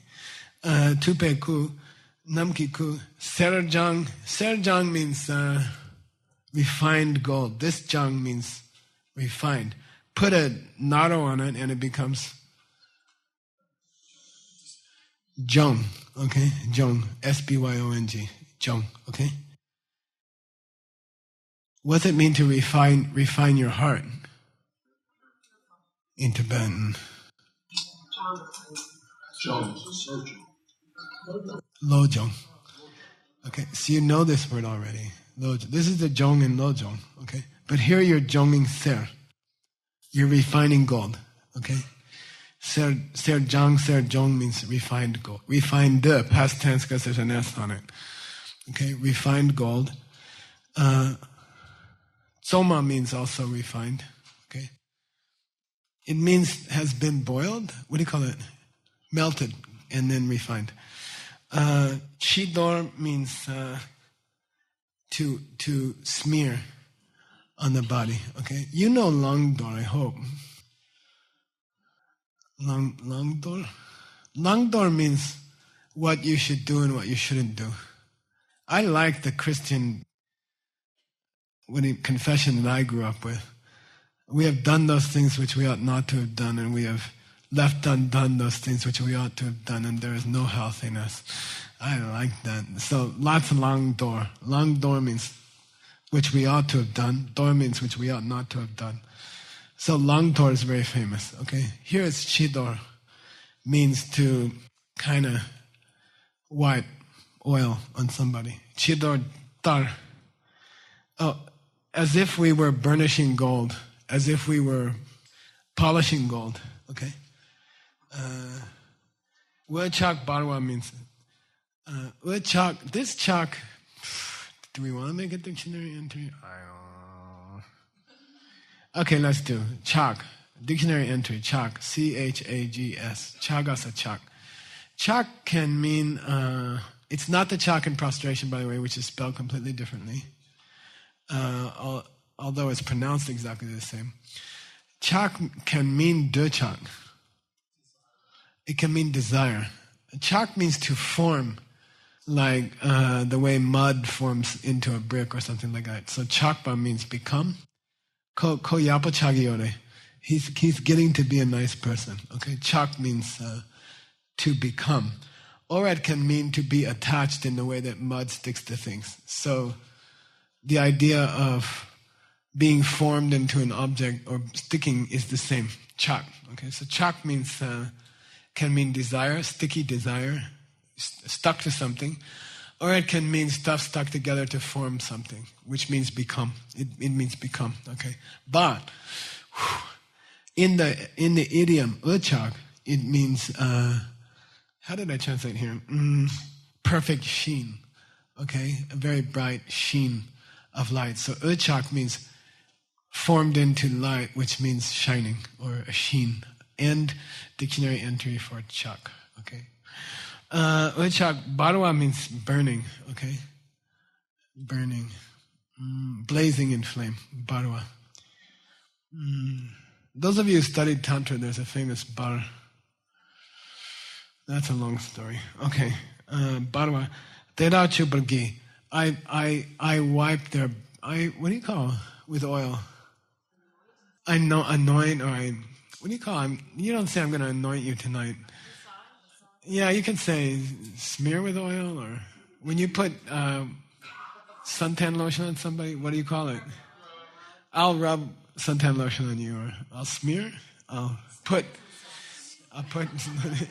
Speaker 1: Tupe Ku, Namki Ku. Serjang. Serjang means refined gold. This jang means refined. Put a naro on it and it becomes jong. Okay? Jong. S-B-Y-O-N-G. Jong. Okay? What does it mean to refine your heart? In Tibetan. Lojong. Okay, so you know this word already. Lojong. This is the jong and lojong. Okay? But here you're jonging ser. You're refining gold. Okay? Ser jong means refined gold. Refined, past tense because there's an S on it. Okay? Refined gold. Tsoma means also refined. Okay? It means has been boiled. What do you call it? Melted and then refined. Chidor means to smear on the body. Okay, you know Langdor, I hope. Langdor. Langdor means what you should do and what you shouldn't do. I like the Christian confession that I grew up with. We have done those things which we ought not to have done, and we have left undone those things which we ought to have done, and there is no health in us. I like that. So lots of lang dor. Lang dor means which we ought to have done. Dor means which we ought not to have done. So lang dor is very famous. Okay, here it's chidor, means to kind of wipe oil on somebody. Chidor tar. Oh, as if we were burnishing gold. As if we were polishing gold, okay? Chak barwa means, this chak, do we want to make a dictionary entry? I don't know. Okay, let's do chak, dictionary entry, chak, C-H-A-G-S, chagasa chak. Chak can mean, it's not the chak in prostration, by the way, which is spelled completely differently. Although it's pronounced exactly the same. Chak can mean de chak. It can mean desire. Chak means to form like the way mud forms into a brick or something like that. So chakpa means become. Ko yapo chagiore. He's getting to be a nice person. Okay, chak means to become. Or it can mean to be attached in the way that mud sticks to things. So the idea of being formed into an object or sticking is the same. Chak. Okay, so chak means can mean desire, sticky desire, stuck to something, or it can mean stuff stuck together to form something, which means become. It means become. Okay, but in the idiom uchak, it means how did I translate here? Perfect sheen. Okay, a very bright sheen of light. So uchak means formed into light, which means shining or a sheen. And dictionary entry for chak. Okay. Uchak, barwa means burning. Okay. Burning. Blazing in flame. Barwa. Those of you who studied Tantra, there's a famous bar. That's a long story. Okay. Barwa. Teda chubargi. I wipe their, what do you call with oil? I know, anoint, or what do you call it? You don't say I'm going to anoint you tonight. Yeah, you can say smear with oil, or when you put suntan lotion on somebody, what do you call it? I'll rub suntan lotion on you, or I'll smear. I'll put.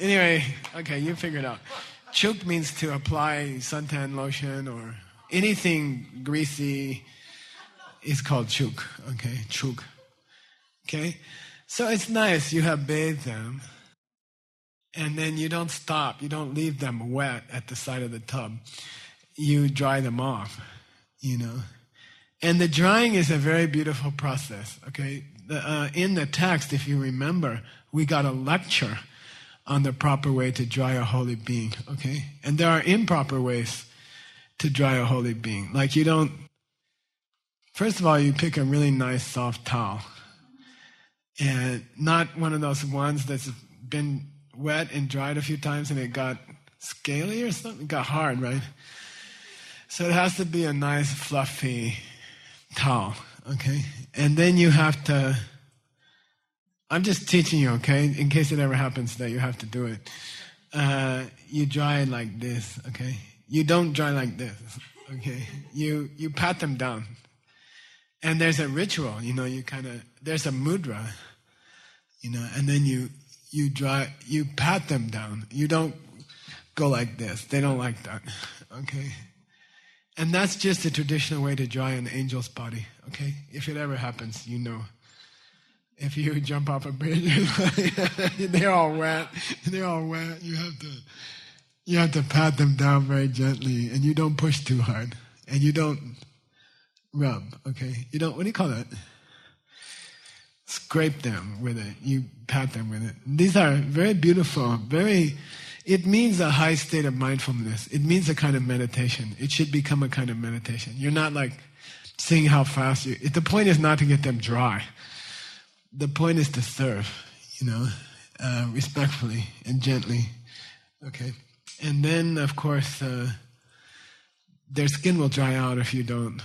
Speaker 1: Anyway, okay, you figure it out. Chuk means to apply suntan lotion or anything greasy is called chuk. Okay, chuk. Okay, so it's nice you have bathed them, and then you don't stop. You don't leave them wet at the side of the tub. You dry them off, And the drying is a very beautiful process. Okay, in the text, if you remember, we got a lecture on the proper way to dry a holy being. Okay, and there are improper ways to dry a holy being. Like you don't. First of all, you pick a really nice soft towel. And not one of those ones that's been wet and dried a few times and it got scaly or something. It got hard, right? So it has to be a nice, fluffy towel, okay? And then you have to, I'm just teaching you, okay? In case it ever happens that you have to do it. You dry it like this, okay? You don't dry like this, okay? You pat them down. And there's a ritual, there's a mudra, and then you pat them down. You don't go like this. They don't like that, okay? And that's just a traditional way to dry an angel's body, okay? If it ever happens, If you jump off a bridge, they're all wet. You have to pat them down very gently, and you don't push too hard, and you don't rub, okay? You don't, what do you call that? Scrape them with it. You pat them with it. These are very beautiful, it means a high state of mindfulness. It means a kind of meditation. It should become a kind of meditation. You're not like seeing how fast the point is not to get them dry. The point is to serve, respectfully and gently, okay? And then, of course, their skin will dry out if you don't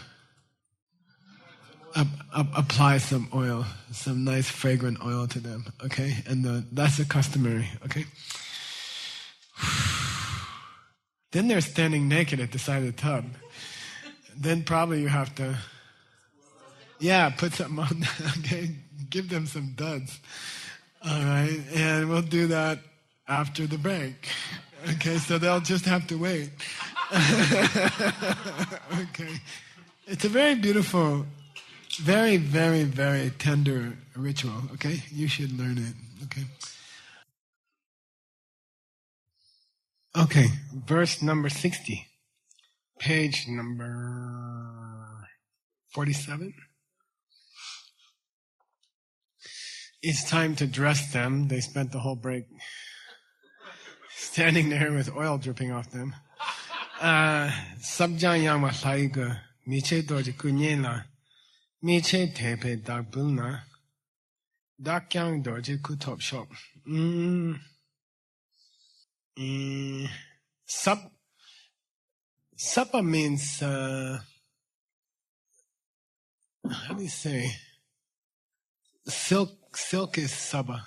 Speaker 1: apply some oil, some nice fragrant oil to them, okay? And that's the customary, okay? Then they're standing naked at the side of the tub. Then probably you have to, put something on, okay? Give them some duds, all right? And we'll do that after the break, okay? So they'll just have to wait. Okay. It's a very beautiful, very, very, very tender ritual, okay? You should learn it, okay? Okay, verse number 60. Page number 47. It's time to dress them. They spent the whole break standing there with oil dripping off them. Sabjan yama saiga, miche doji kunyela, miche tepe dagbuna, dakyang doji kutop shop. Sub Sapa means, how do you say? Silk is saba.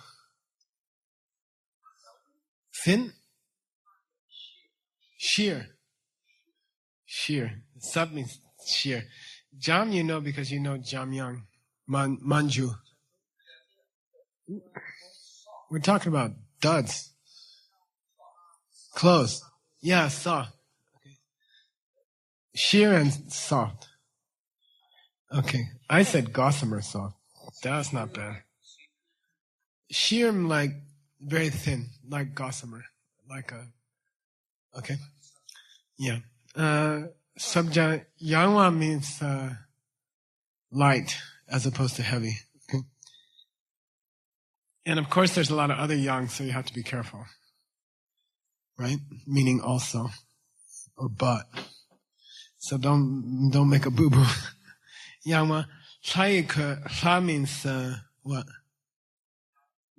Speaker 1: Thin? Sheer. Sab means sheer. Jam you know because you know Jamyang. Manju. We're talking about duds. Close. Yeah, soft. Okay. Sheer and soft. Okay. I said gossamer soft. That's not bad. Sheer like very thin, like gossamer. Like a... Okay. Yeah. Sabja Yangwa means light as opposed to heavy. Okay. And of course there's a lot of other yang, so you have to be careful. Right? Meaning also. Or but. So don't make a boo-boo. Yangwa. Cha means what?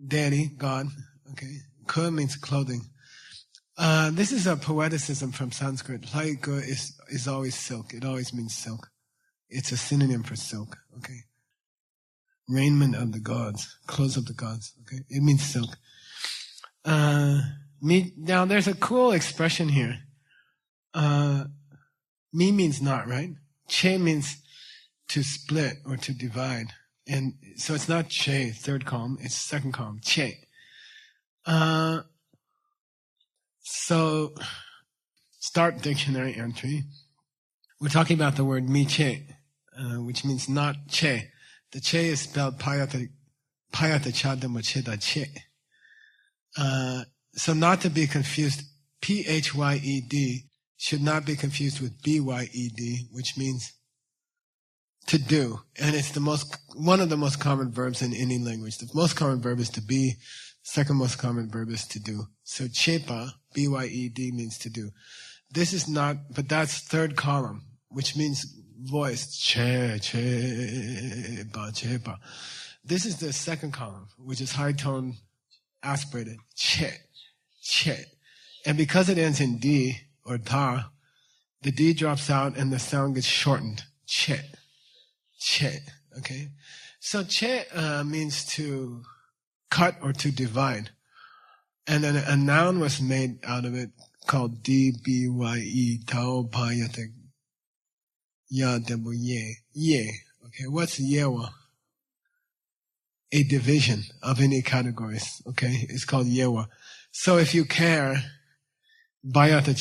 Speaker 1: Daddy, God. Okay. Ke means clothing. This is a poeticism from Sanskrit. Laika is always silk. It always means silk. It's a synonym for silk. Okay. Raiment of the gods. Clothes of the gods. Okay. It means silk. Now there's a cool expression here. Mi means not, right? Che means to split or to divide. And so it's not che, third column, it's second column, che. So, start dictionary entry. We're talking about the word mi che, which means not che. The che is spelled payata chadama cheda che. So not to be confused, P-H-Y-E-D should not be confused with B-Y-E-D, which means to do. And it's one of the most common verbs in any language. The most common verb is to be. Second most common verb is to do. So chepa, B-Y-E-D, means to do. This is not, but that's third column, which means voice. Che, chepa, chepa. This is the second column, which is high tone aspirated. Che, che. And because it ends in D or da, the D drops out and the sound gets shortened. Che. Che, okay? So che means to cut or to divide. And then a noun was made out of it called D-B-Y-E, Tao Payate Ya Debu Ye. Ye. Okay, what's yewa? A division of any categories. Okay, it's called yewa. So if you care, Bayata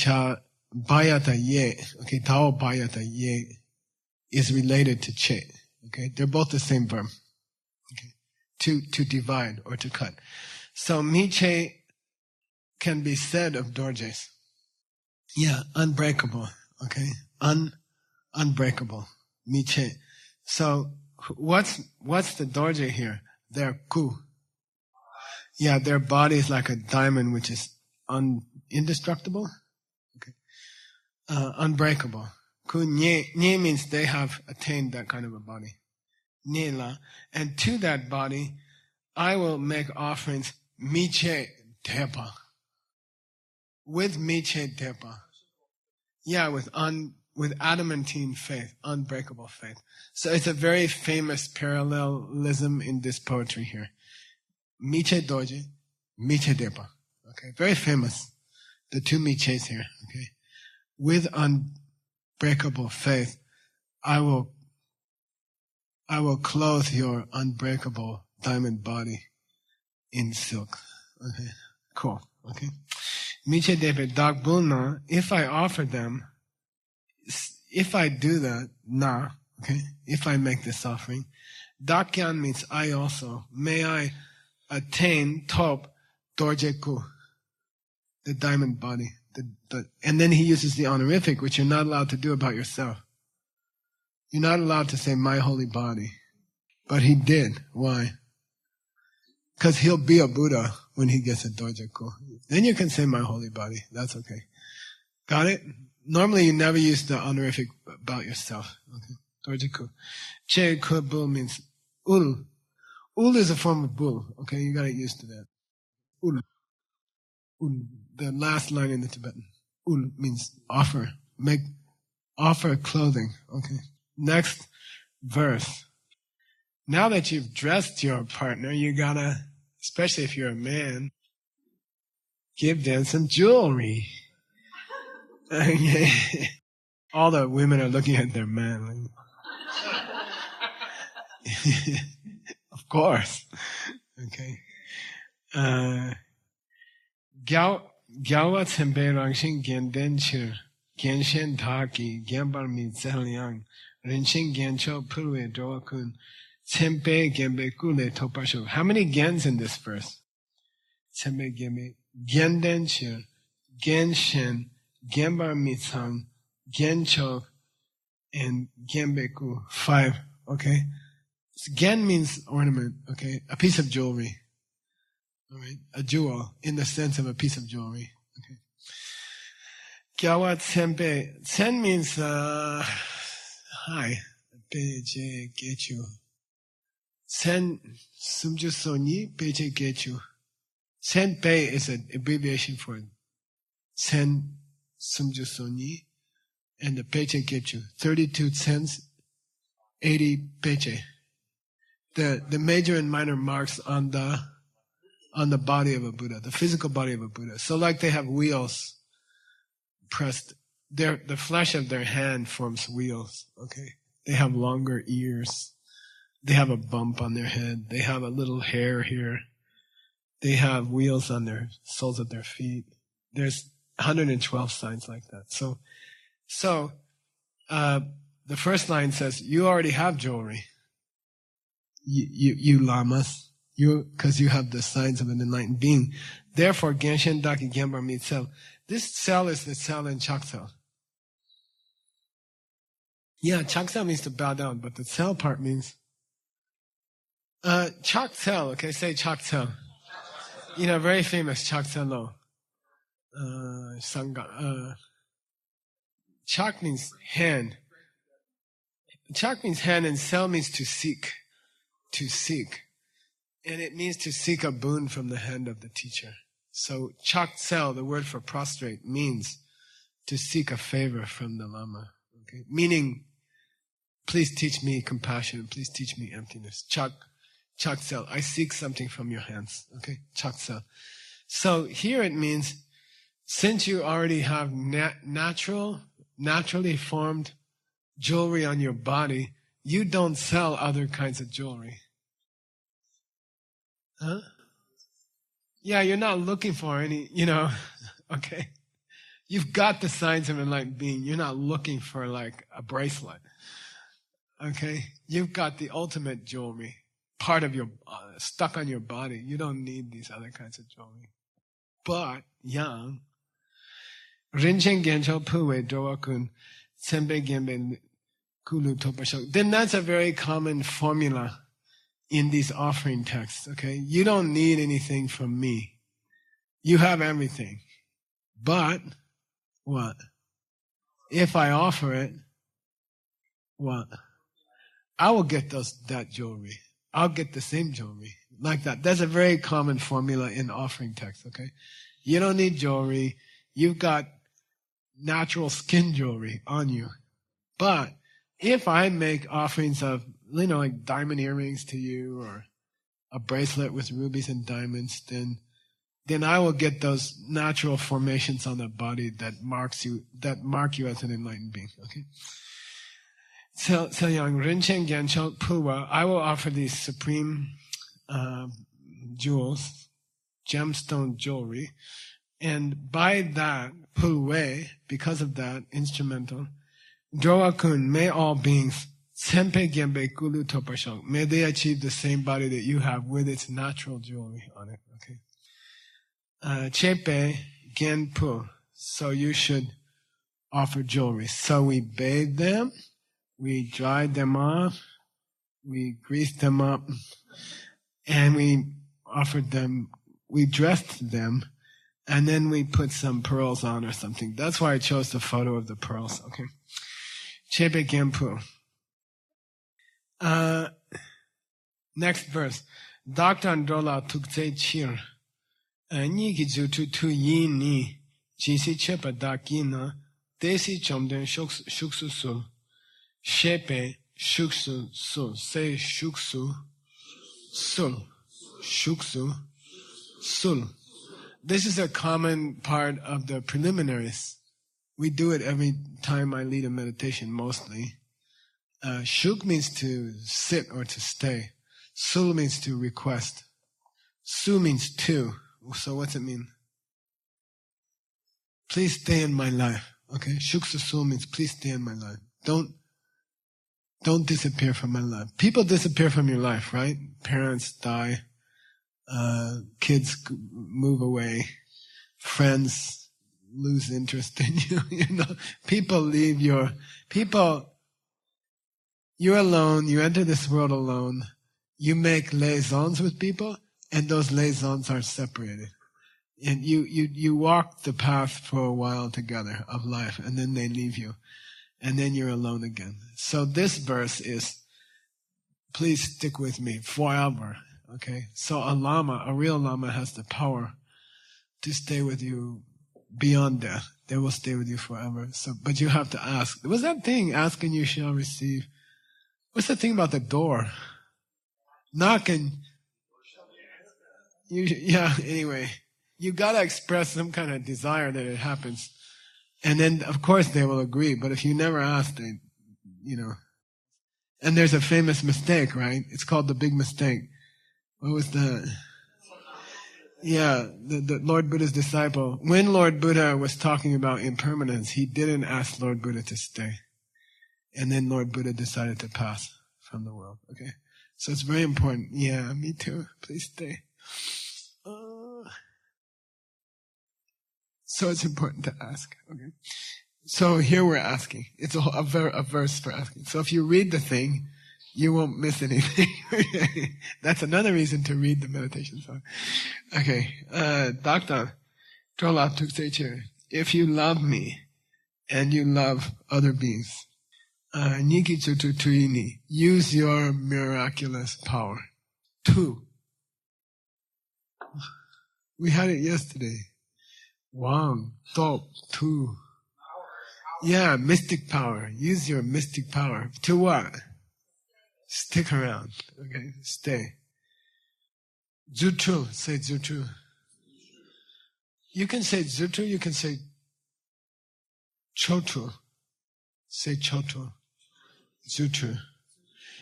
Speaker 1: Ye, okay, Tao Bayata Ye is related to che. Okay, they're both the same verb. Okay, to divide or to cut. So mi che can be said of dorjes. Yeah, unbreakable. Okay, unbreakable. Mi che. So what's the dorje here? They're ku. Yeah, their body is like a diamond, which is indestructible. Okay, unbreakable. Ku nye means they have attained that kind of a body. Nye la. And to that body, I will make offerings miche tepa. With miche tepa. Yeah, with adamantine faith, unbreakable faith. So it's a very famous parallelism in this poetry here. Miche doje, miche tepa. Okay, very famous. The two miches here. Okay, with unbreakable faith, I will clothe your unbreakable diamond body in silk. Okay, cool. Okay, miche depe dak bulna. If I offer them, if I do that, na. Okay, if I make this offering, dakyan means I also. May I attain top dorjeku, the diamond body. And then he uses the honorific, which you're not allowed to do about yourself. You're not allowed to say my holy body. But he did. Why? Because he'll be a Buddha when he gets a dorjeku. Then you can say my holy body. That's okay. Got it? Normally you never use the honorific about yourself. Okay. Dorjeku. Che ku bul means ul. Ul is a form of bull. Okay, you gotta get used to that. Ul. Ul. The last line in the Tibetan. Ul means offer. Offer clothing. Okay. Next verse. Now that you've dressed your partner, you gotta, especially if you're a man, give them some jewelry. Okay. All the women are looking at their man. Of course. Okay. Gyawa tsempe rangshin gendenchir, genshin dhaki, genbar mi zelyang, rinshin gencho purwe doakun, tsempe gembe kule topasho. How many gens in this verse? Tsempe gembe, gendenchir, genshin, genbar mitsang, gencho, and gembeku. 5. Okay. Gen means ornament. Okay. A piece of jewelry. All right. A jewel in the sense of a piece of jewelry. Okay. Gyawa tsempe. Tsen means, hi. Peche gechu. Tsen sumju sonyi peche gechu. Tsen pe is an abbreviation for Tsen sumju sonyi. And the peche gechu. 32 cents, 80 peche. The major and minor marks on the body of a Buddha, the physical body of a Buddha. So like they have wheels pressed, the flesh of their hand forms wheels, okay? They have longer ears. They have a bump on their head. They have a little hair here. They have wheels on their soles of their feet. There's 112 signs like that. So the first line says, you already have jewelry. You lamas, because you have the signs of an enlightened being. Therefore, Genshin Daki Genbar means cell. This cell is the cell in Chakcel. Yeah, Chakcel means to bow down, but the cell part means Chakcel. Okay, say Chakcel. You know, very famous Chakcel Lo. Sangha. Chak means hand. Chak means hand, and cell means to seek. To seek. And it means to seek a boon from the hand of the teacher. So Chakcel, the word for prostrate, means to seek a favor from the Lama. Okay? Meaning, please teach me compassion, please teach me emptiness. Chakcel, I seek something from your hands. Okay? Chakcel. So here it means, since you already have naturally formed jewelry on your body, you don't sell other kinds of jewelry. Huh? Yeah, you're not looking for any, okay. You've got the signs of enlightened being. You're not looking for like a bracelet. Okay? You've got the ultimate jewelry, part of your, stuck on your body. You don't need these other kinds of jewelry. But, yang, rinchen gencho puwe doakun, tsembe gembe kulu topashok. Then that's a very common formula in these offering texts, okay? You don't need anything from me. You have everything. But, what? If I offer it, what? I will get that jewelry. I'll get the same jewelry. Like that. That's a very common formula in offering texts, okay? You don't need jewelry. You've got natural skin jewelry on you. But, if I make offerings of, like diamond earrings to you or a bracelet with rubies and diamonds, then I will get those natural formations on the body that mark you as an enlightened being. Okay. So yang rinchen gencho puwa, I will offer these supreme jewels, gemstone jewelry, and by that puwe, because of that instrumental, Doakun, may all beings, Tsempe Gembe Kulu Topashok, may they achieve the same body that you have with its natural jewelry on it. Okay. Chepe Genpu, so you should offer jewelry. So we bathed them, we dried them off, we greased them up, and we offered them, we dressed them, and then we put some pearls on or something. That's why I chose the photo of the pearls. Okay. Chepe Genpu. Next verse. Daktan Dola Tukse Chir. Ni Gizutu Tu Yin Ni Jisi Chepa Dakina Desi chomden shuksu sul. Shepe shuksu sul. Say shuksu sul. Shuksu sul. This is a common part of the preliminaries. We do it every time I lead a meditation, mostly. Shuk means to sit or to stay. Sul means to request. Su means to. So what's it mean? Please stay in my life. Okay? Shuksu sul means please stay in my life. Don't disappear from my life. People disappear from your life, right? Parents die. Kids move away. Friends lose interest in you. You know, people leave you're alone. You enter this world alone. You make liaisons with people, and those liaisons are separated. And you walk the path for a while together of life, and then they leave you. And then you're alone again. So this verse is, please stick with me forever. Okay? So a real lama has the power to stay with you beyond death. They will stay with you forever. So, but you have to ask. What's that thing? Ask and you shall receive. What's the thing about the door? Knock and anyway. You gotta express some kind of desire that it happens. And then, of course, they will agree. But if you never ask, they, And there's a famous mistake, right? It's called the big mistake. What was that? Yeah, the Lord Buddha's disciple. When Lord Buddha was talking about impermanence, he didn't ask Lord Buddha to stay. And then Lord Buddha decided to pass from the world. Okay? So it's very important. Yeah, me too. Please stay. So it's important to ask. Okay? So here we're asking. It's a verse for asking. So if you read the thing, you won't miss anything. That's another reason to read the meditation song. Okay. Doctor, if you love me and you love other beings, use your miraculous power. 2. We had it yesterday. 1, top, 2. Yeah, mystic power. Use your mystic power. To what? Stick around. Okay, stay. Zutru, say Zutru. You can say Zutru, you can say Chotu. Say Chotu. Zutru.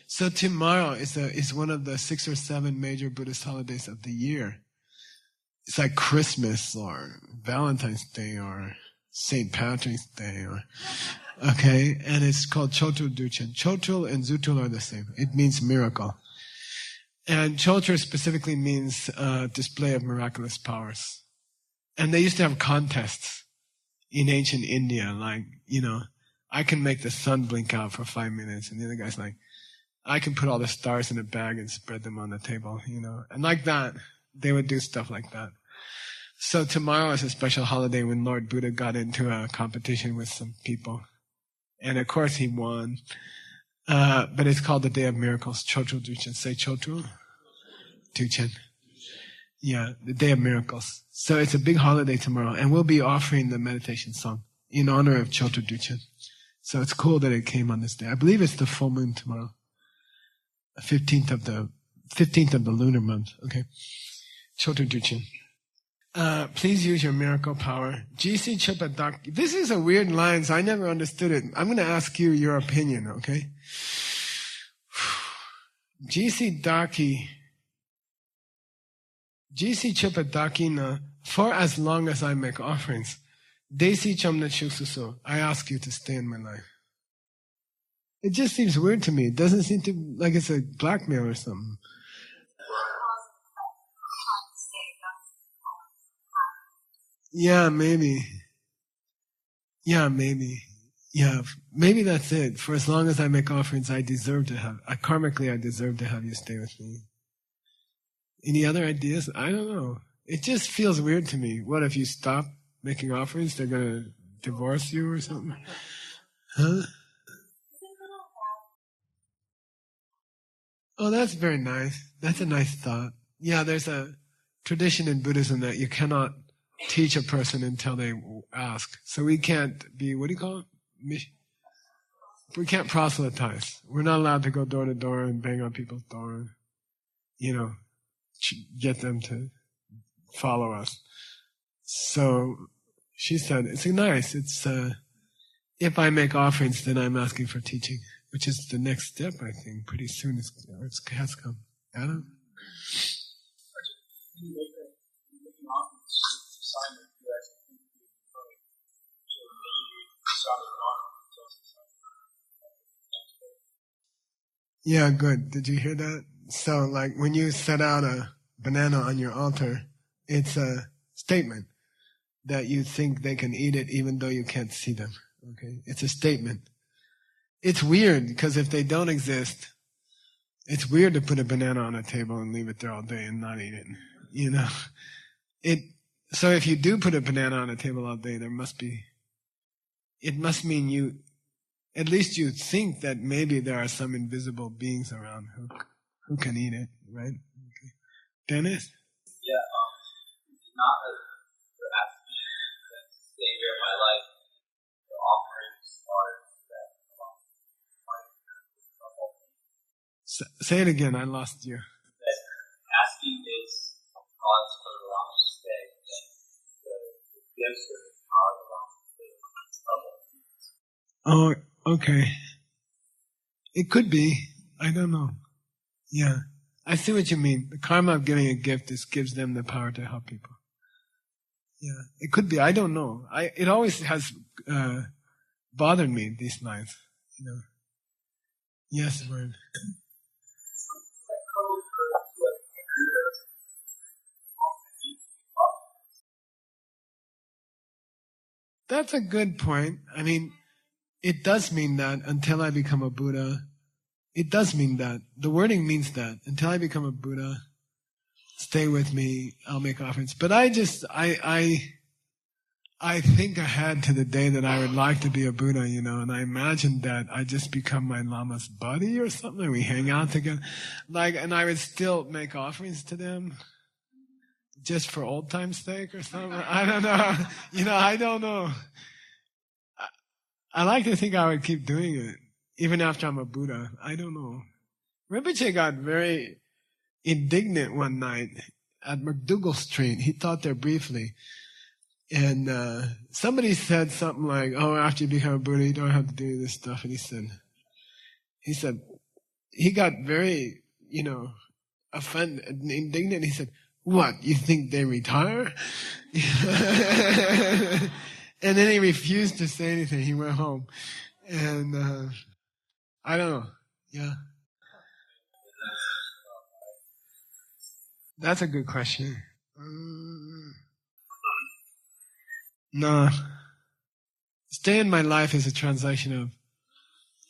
Speaker 1: So tomorrow is one of the 6 or 7 major Buddhist holidays of the year. It's like Christmas or Valentine's Day or St. Patrick's Day okay, and it's called Chotul Duchen. Chotul and Zutul are the same. It means miracle. And Chotul specifically means display of miraculous powers. And they used to have contests in ancient India, like, I can make the sun blink out for 5 minutes, and the other guy's like, I can put all the stars in a bag and spread them on the table, And like that, they would do stuff like that. So tomorrow is a special holiday when Lord Buddha got into a competition with some people. And of course he won. But it's called the Day of Miracles. Chotul Duchen. Say Chotul Duchen. Yeah, the Day of Miracles. So it's a big holiday tomorrow. And we'll be offering the meditation song in honor of Chotul Duchen. So it's cool that it came on this day. I believe it's the full moon tomorrow. 15th of the lunar month. Okay. Chotul Duchen. Please use your miracle power. GC Chipadaki. This is a weird line, so I never understood it. I'm going to ask you your opinion, okay? GC Chipadaki na, for as long as I make offerings, Desi Chamna Chuksuso, I ask you to stay in my life. It just seems weird to me. It doesn't seem to like it's a blackmail or something. Yeah, maybe. Yeah, maybe. Yeah, maybe that's it. For as long as I make offerings, karmically I deserve to have you stay with me. Any other ideas? I don't know. It just feels weird to me. What if you stop making offerings, they're going to divorce you or something? Huh? Oh, that's very nice. That's a nice thought. Yeah, there's a tradition in Buddhism that you cannot teach a person until they ask. So we can't be, what do you call it? We can't proselytize. We're not allowed to go door to door and bang on people's door, get them to follow us. So she said, it's nice. It's if I make offerings, then I'm asking for teaching, which is the next step, I think. Pretty soon it has come. Adam? Yeah, good. Did you hear that? So, like, when you set out a banana on your altar, it's a statement that you think they can eat it even though you can't see them. Okay? It's a statement. It's weird, because if they don't exist, it's weird to put a banana on a table and leave it there all day and not eat it. So if you do put a banana on a table all day, it must mean at least you think that maybe there are some invisible beings around who can eat it, right? Okay. Dennis?
Speaker 2: Yeah, it's not that they're asking me to stay here in my life. The offerings are that
Speaker 1: Say it again, I lost you.
Speaker 2: That asking is cause for the Lama to stay, and the gifts are the power of the Lama to trouble.
Speaker 1: Oh, okay. It could be. I don't know. Yeah. I see what you mean. The karma of giving a gift gives them the power to help people. Yeah. It could be. I don't know. It always has bothered me, these nights. Yes, word. That's a good point. I mean, it does mean that until I become a Buddha, it does mean that. The wording means that. Until I become a Buddha, stay with me, I'll make offerings. But I think ahead to the day that I would like to be a Buddha, and I imagine that I just become my Lama's buddy or something. We hang out together. And I would still make offerings to them. Just for old time's sake or something? I don't know. I don't know. I like to think I would keep doing it, even after I'm a Buddha. I don't know. Rinpoche got very indignant one night at McDougall Street. He taught there briefly. And somebody said something like, oh, after you become a Buddha, you don't have to do this stuff. And he said, he got very, offended and indignant. He said, what, you think they retire? And then he refused to say anything. He went home. And I don't know. Yeah. That's a good question. No. Stay in my life is a translation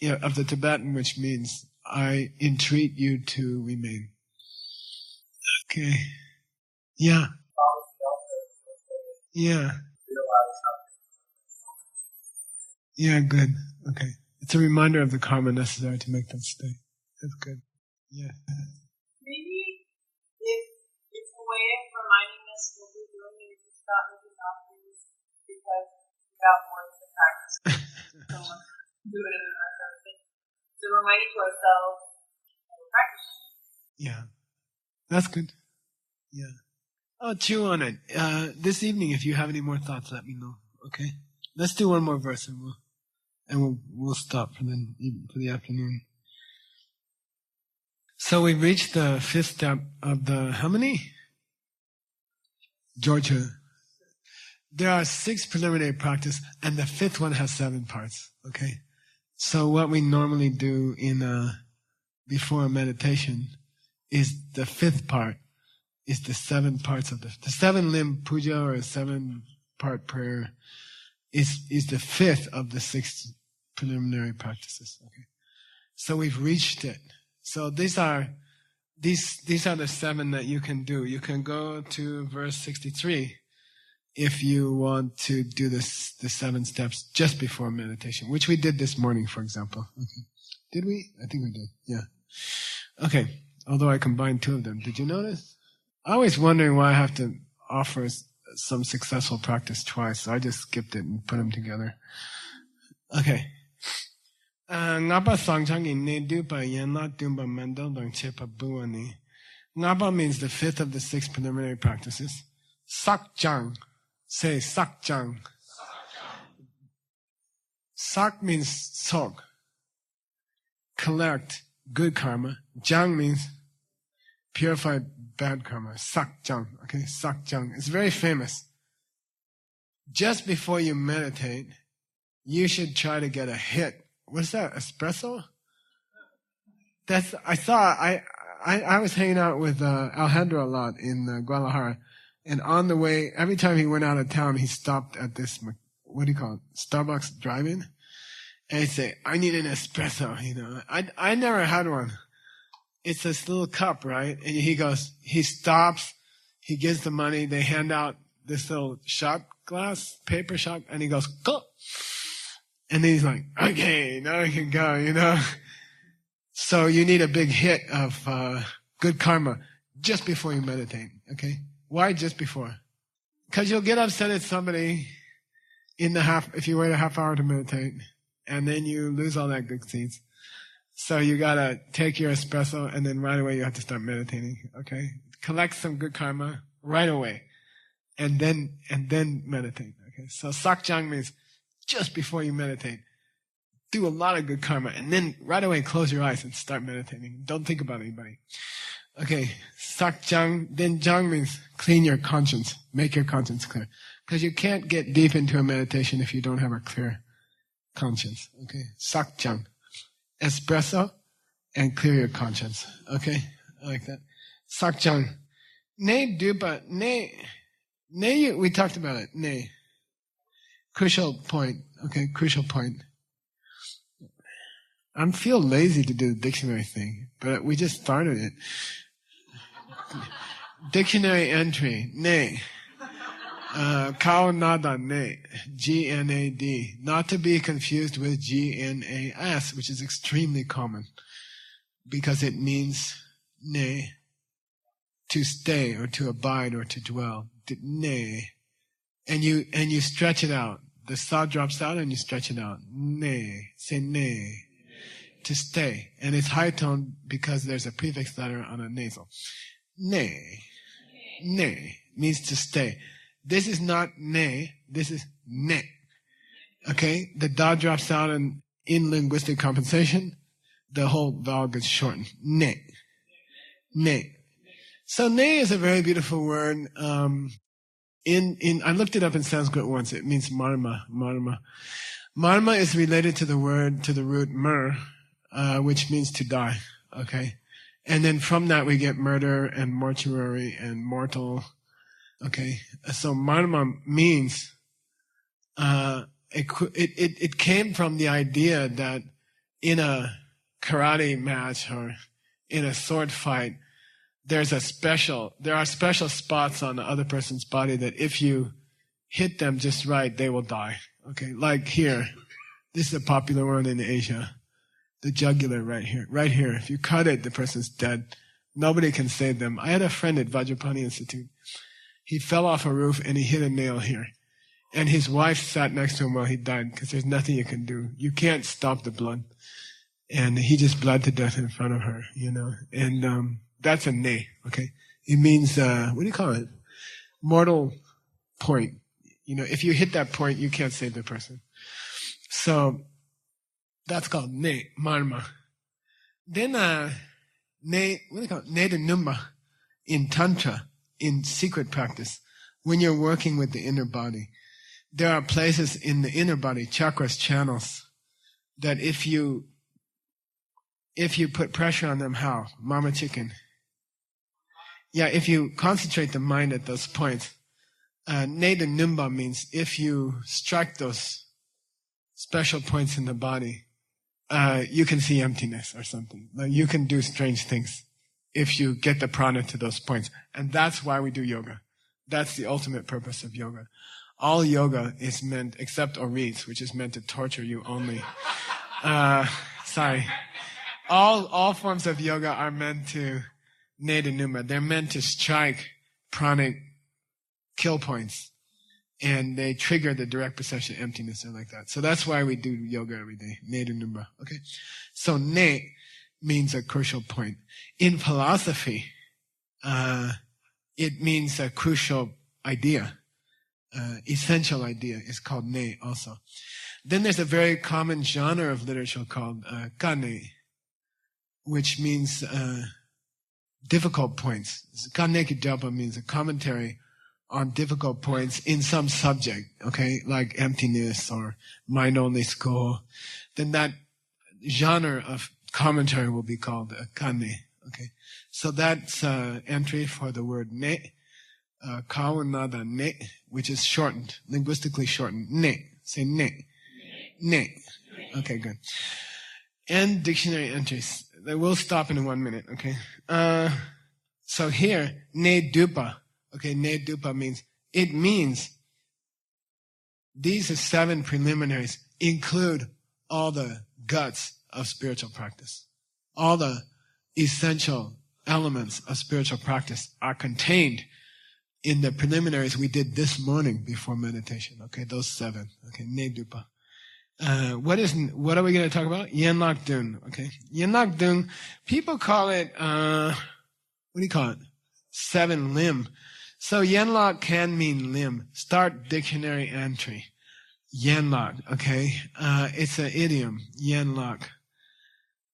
Speaker 1: of the Tibetan, which means I entreat you to remain. Okay. Yeah. Yeah. Yeah, good. Okay. It's a reminder of the karma necessary to make that stay. That's good. Yeah.
Speaker 3: Maybe if it's a way of reminding us what we're doing and to stop making offerings because we got more into the practice. So let's do it in ourselves. So reminding to ourselves that we're practicing.
Speaker 1: Yeah. That's good. Yeah. Oh, chew on it. This evening, if you have any more thoughts, let me know. Okay? Let's do one more verse and we'll stop for the afternoon. So we reached the fifth step of the, how many? Georgia. There are 6 preliminary practice, and the 5th one has 7 parts. Okay? So what we normally do before a meditation is the 5th part is the 7 parts of the 7-limb puja or a 7-part prayer is the 5th of the 6 preliminary practices. Okay, so we've reached it. So these are the 7 that you can do. You can go to verse 63 if you want to do the 7 steps just before meditation, which we did this morning, for example. Okay. Did we? I think we did. Yeah. Okay. Although I combined 2 of them. Did you notice? I'm always wondering why I have to offer some successful practice twice, so I just skipped it and put them together. Okay. Ngapa sangchangi ne dupa yenla dumba mendel dong chepa buani. Ngapa means the fifth of the 6 preliminary practices. Sakjang. Say sakjang. Sak means sok. Collect good karma. Jang means purify bad karma. Sakjang. Okay, sakjang. It's very famous. Just before you meditate, you should try to get a hit. What's that? Espresso? I was hanging out with Alejandro a lot in Guadalajara, and on the way, every time he went out of town, he stopped at this, what do you call it? Starbucks drive-in, and he'd say, "I need an espresso." You know, I never had one. It's this little cup, right? And he stops, he gives the money, they hand out this little shot glass, paper shot, and he goes, "Go." And then he's like, "Okay, now I can go," you know. So you need a big hit of good karma just before you meditate, okay? Why just before? Because you'll get upset at somebody if you wait a half hour to meditate, and then you lose all that good seeds. So you gotta take your espresso, and then right away you have to start meditating, okay? Collect some good karma right away, and then meditate, okay? So sakjang means just before you meditate, do a lot of good karma, and then right away close your eyes and start meditating. Don't think about anybody. Okay, sakjang, then jang means clean your conscience, make your conscience clear. Because you can't get deep into a meditation if you don't have a clear conscience. Okay, sakjang, espresso, and clear your conscience. Okay, I like that. Sakjang, ne dupa, we talked about it, ne. Crucial point. Okay, crucial point. I feel lazy to do the dictionary thing, but we just started it. Dictionary entry, ne. Kao nada ne. G-N-A-D. Not to be confused with G-N-A-S, which is extremely common. Because it means ne. To stay, or to abide, or to dwell. Ne. And you stretch it out. The sa drops out and you stretch it out. Ne. Say ne. To stay. And it's high tone because there's a prefix letter on a nasal. Ne. Ne means to stay. This is not ne. This is ne. Okay? The da drops out, and in linguistic compensation, the whole vowel gets shortened. Ne. Ne. So ne is a very beautiful word. I looked it up in Sanskrit once. It means marma. Marma is related to the root mer, which means to die. Okay, and then from that we get murder and mortuary and mortal. Okay, so marma means it came from the idea that in a karate match or in a sword fight, there are special spots on the other person's body that if you hit them just right, they will die. Okay, like here. This is a popular one in Asia. The jugular right here. Right here. If you cut it, the person's dead. Nobody can save them. I had a friend at Vajrapani Institute. He fell off a roof and he hit a nail here. And his wife sat next to him while he died because there's nothing you can do. You can't stop the blood. And he just bled to death in front of her, you know. And that's a ne, okay? It means, what do you call it? Mortal point. You know, if you hit that point, you can't save the person. So, that's called ne, marma. Then, ne, what do you call it? Ne de numba in Tantra, in secret practice, when you're working with the inner body. There are places in the inner body, chakras, channels, that if you put pressure on them, how? Mama chicken. Yeah, if you concentrate the mind at those points, ne de numba means if you strike those special points in the body, you can see emptiness or something. Like you can do strange things if you get the prana to those points. And that's why we do yoga. That's the ultimate purpose of yoga. All yoga is meant, except Oritz, which is meant to torture you only. Sorry. All forms of yoga are meant to ne de numba. They're meant to strike pranic kill points. And they trigger the direct perception of emptiness or like that. So that's why we do yoga every day. Ne Dunumba. Okay? So ne means a crucial point. In philosophy, it means a crucial idea. Essential idea is called ne also. Then there's a very common genre of literature called kane, which means difficult points. Kane Kijapa means a commentary on difficult points in some subject, okay, like emptiness or mind-only school. Then that genre of commentary will be called kane, okay. So that's entry for the word ne, kawanada ne, which is shortened, linguistically shortened. Ne. Say ne. Ne. Okay, good. And dictionary entries. We'll stop in 1 minute, okay? So here, ne dupa. Okay, ne dupa means these 7 preliminaries include all the guts of spiritual practice. All the essential elements of spiritual practice are contained in the preliminaries we did this morning before meditation. Okay, those 7. Okay, ne dupa. What are we going to talk about? Yenlak Dun. Okay, Yenlak Dun. People call it what do you call it? 7 limb. So Yenlak can mean limb. Start dictionary entry. Yenlak. Okay, it's an idiom. Yenlak.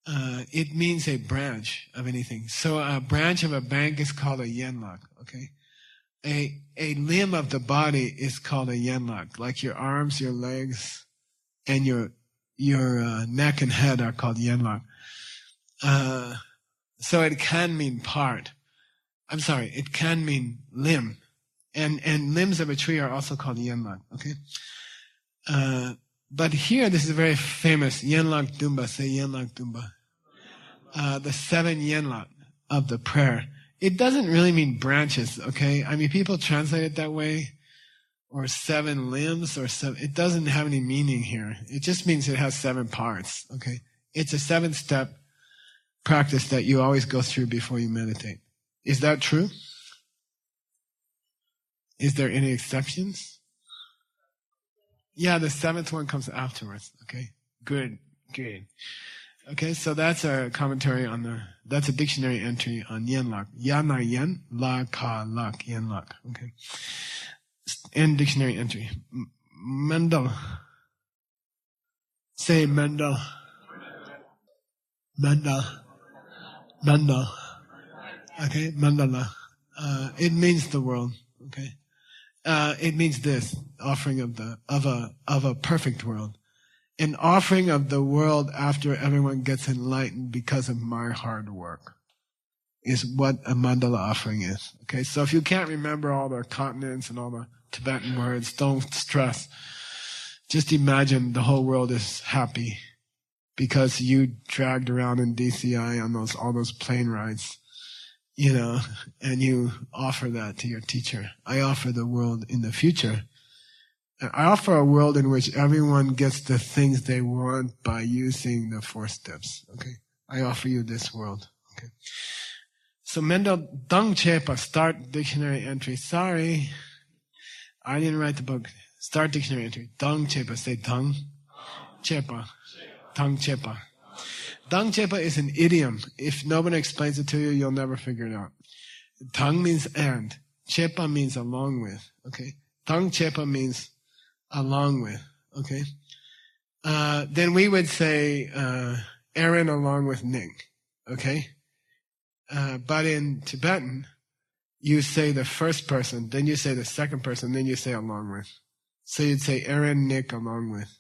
Speaker 1: It means a branch of anything. So a branch of a bank is called a yenlak. Okay. A limb of the body is called a yenlak, like your arms, your legs, and your neck and head are called yenlak. So it can mean part. I'm sorry, it can mean limb, and limbs of a tree are also called yenlak. Okay. But here, this is very famous yenlak dumba. Say yenlak dumba. The 7 yenlak of the prayer. It doesn't really mean branches, okay? I mean, people translate it that way, or 7 limbs, or 7. It doesn't have any meaning here. It just means it has 7 parts, okay? It's a 7-step practice that you always go through before you meditate. Is that true? Is there any exceptions? Yeah, the 7th one comes afterwards, okay? Good. Okay, so that's a commentary that's a dictionary entry on yenlak. Yana yen, la ka lak, yenlak. Okay. And dictionary entry. Mendel. Say Mendel. Mendel. Okay, Mandala. It means the world. Okay. It means this, offering of a perfect world. An offering of the world after everyone gets enlightened because of my hard work is what a mandala offering is. Okay, so if you can't remember all the continents and all the Tibetan words, don't stress. Just imagine the whole world is happy because you dragged around in DCI on all those plane rides, and you offer that to your teacher. I offer the world in the future. I offer a world in which everyone gets the things they want by using the 4 steps. Okay, I offer you this world. Okay, so Mendel Dung Chepa, start dictionary entry. Sorry, I didn't write the book. Start dictionary entry. Dung Chepa. Say Dung Chepa. Dung Chepa. Dung Chepa is an idiom. If nobody explains it to you, you'll never figure it out. Dung means and. Chepa means along with. Okay, Dung Chepa means along with, okay? Then we would say Aaron along with Nick, okay? But in Tibetan, you say the first person, then you say the second person, then you say along with. So you'd say Aaron, Nick, along with.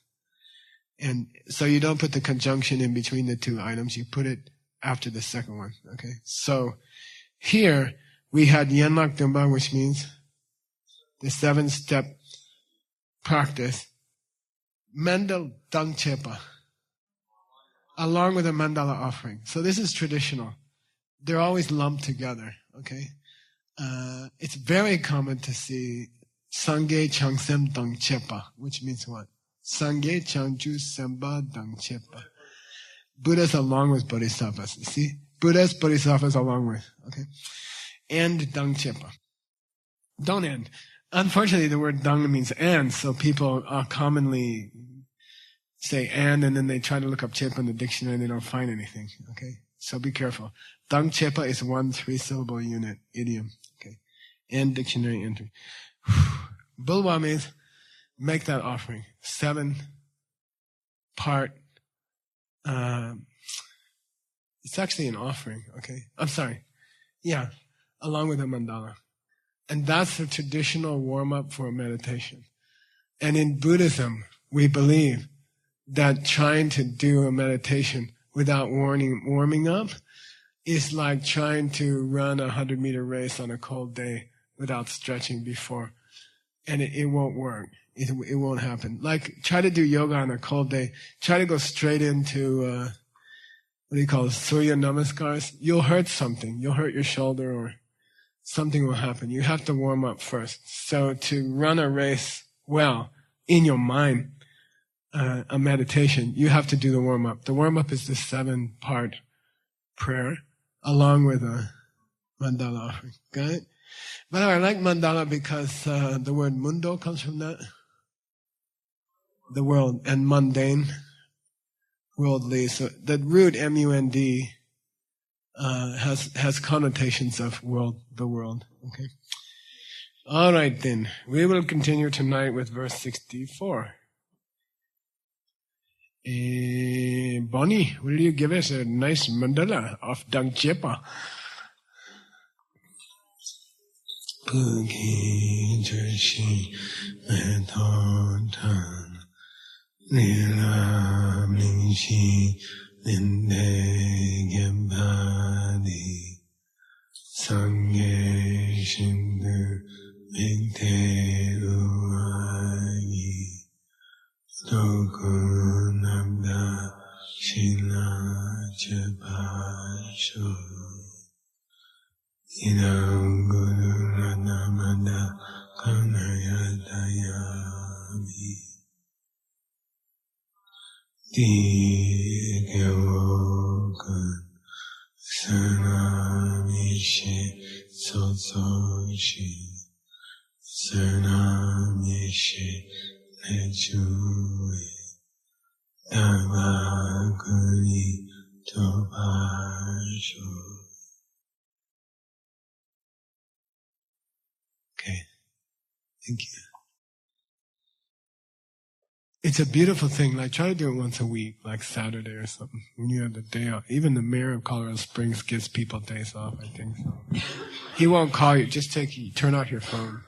Speaker 1: And so you don't put the conjunction in between the 2 items, you put it after the second one, okay? So here, we had Yenlak Dumba, which means the 7-step practice, Mendel Dung Chepa, along with a mandala offering. So this is traditional. They're always lumped together, okay? It's very common to see Sangye Changsem Dung Chepa, which means what? Sangye Changju Semba Dung Chepa. Buddhas along with Bodhisattvas. You see? Buddhas, Bodhisattvas along with, okay? And Dung Chepa. Don't end. Unfortunately, the word dung means and, so people commonly say and then they try to look up chepa in the dictionary and they don't find anything. Okay? So be careful. Dung chepa is 1 3-syllable unit idiom. Okay? And dictionary entry. Bulwa means make that offering. 7-part. It's actually an offering. Okay? I'm sorry. Yeah. Along with a mandala. And that's the traditional warm-up for meditation. And in Buddhism, we believe that trying to do a meditation without warming up is like trying to run a 100-meter race on a cold day without stretching before. And it won't work. It won't happen. Like, try to do yoga on a cold day. Try to go straight into, Surya Namaskars. You'll hurt something. You'll hurt your shoulder or something will happen. You have to warm up first. So to run a race well, in your mind, a meditation, you have to do the warm-up. The warm-up is the 7-part prayer, along with a mandala offering. Got it? By the way, I like mandala because the word mundo comes from that. The world, and mundane, worldly. So the root M-U-N-D has connotations of the world. Okay. All right then. We will continue tonight with verse 64. Bonnie, will you give us a nice mandala of Dung Chepa? Pugi Jershi Metotan Lila Mlingshi Linde Gembadi Sangye Shindu Bigte Uagi Lokunabda Shila Chepasho Idam Guru Radhamada Kanayatayami Dikewokan Sanamishe Sotsoshi Sanamishe Lechue Davakuni Topasho. Okay. Thank you. It's a beautiful thing. Like, try to do it once a week, like Saturday or something, when you have the day off. Even the mayor of Colorado Springs gives people days off, I think so. He won't call you. Just turn off your phone.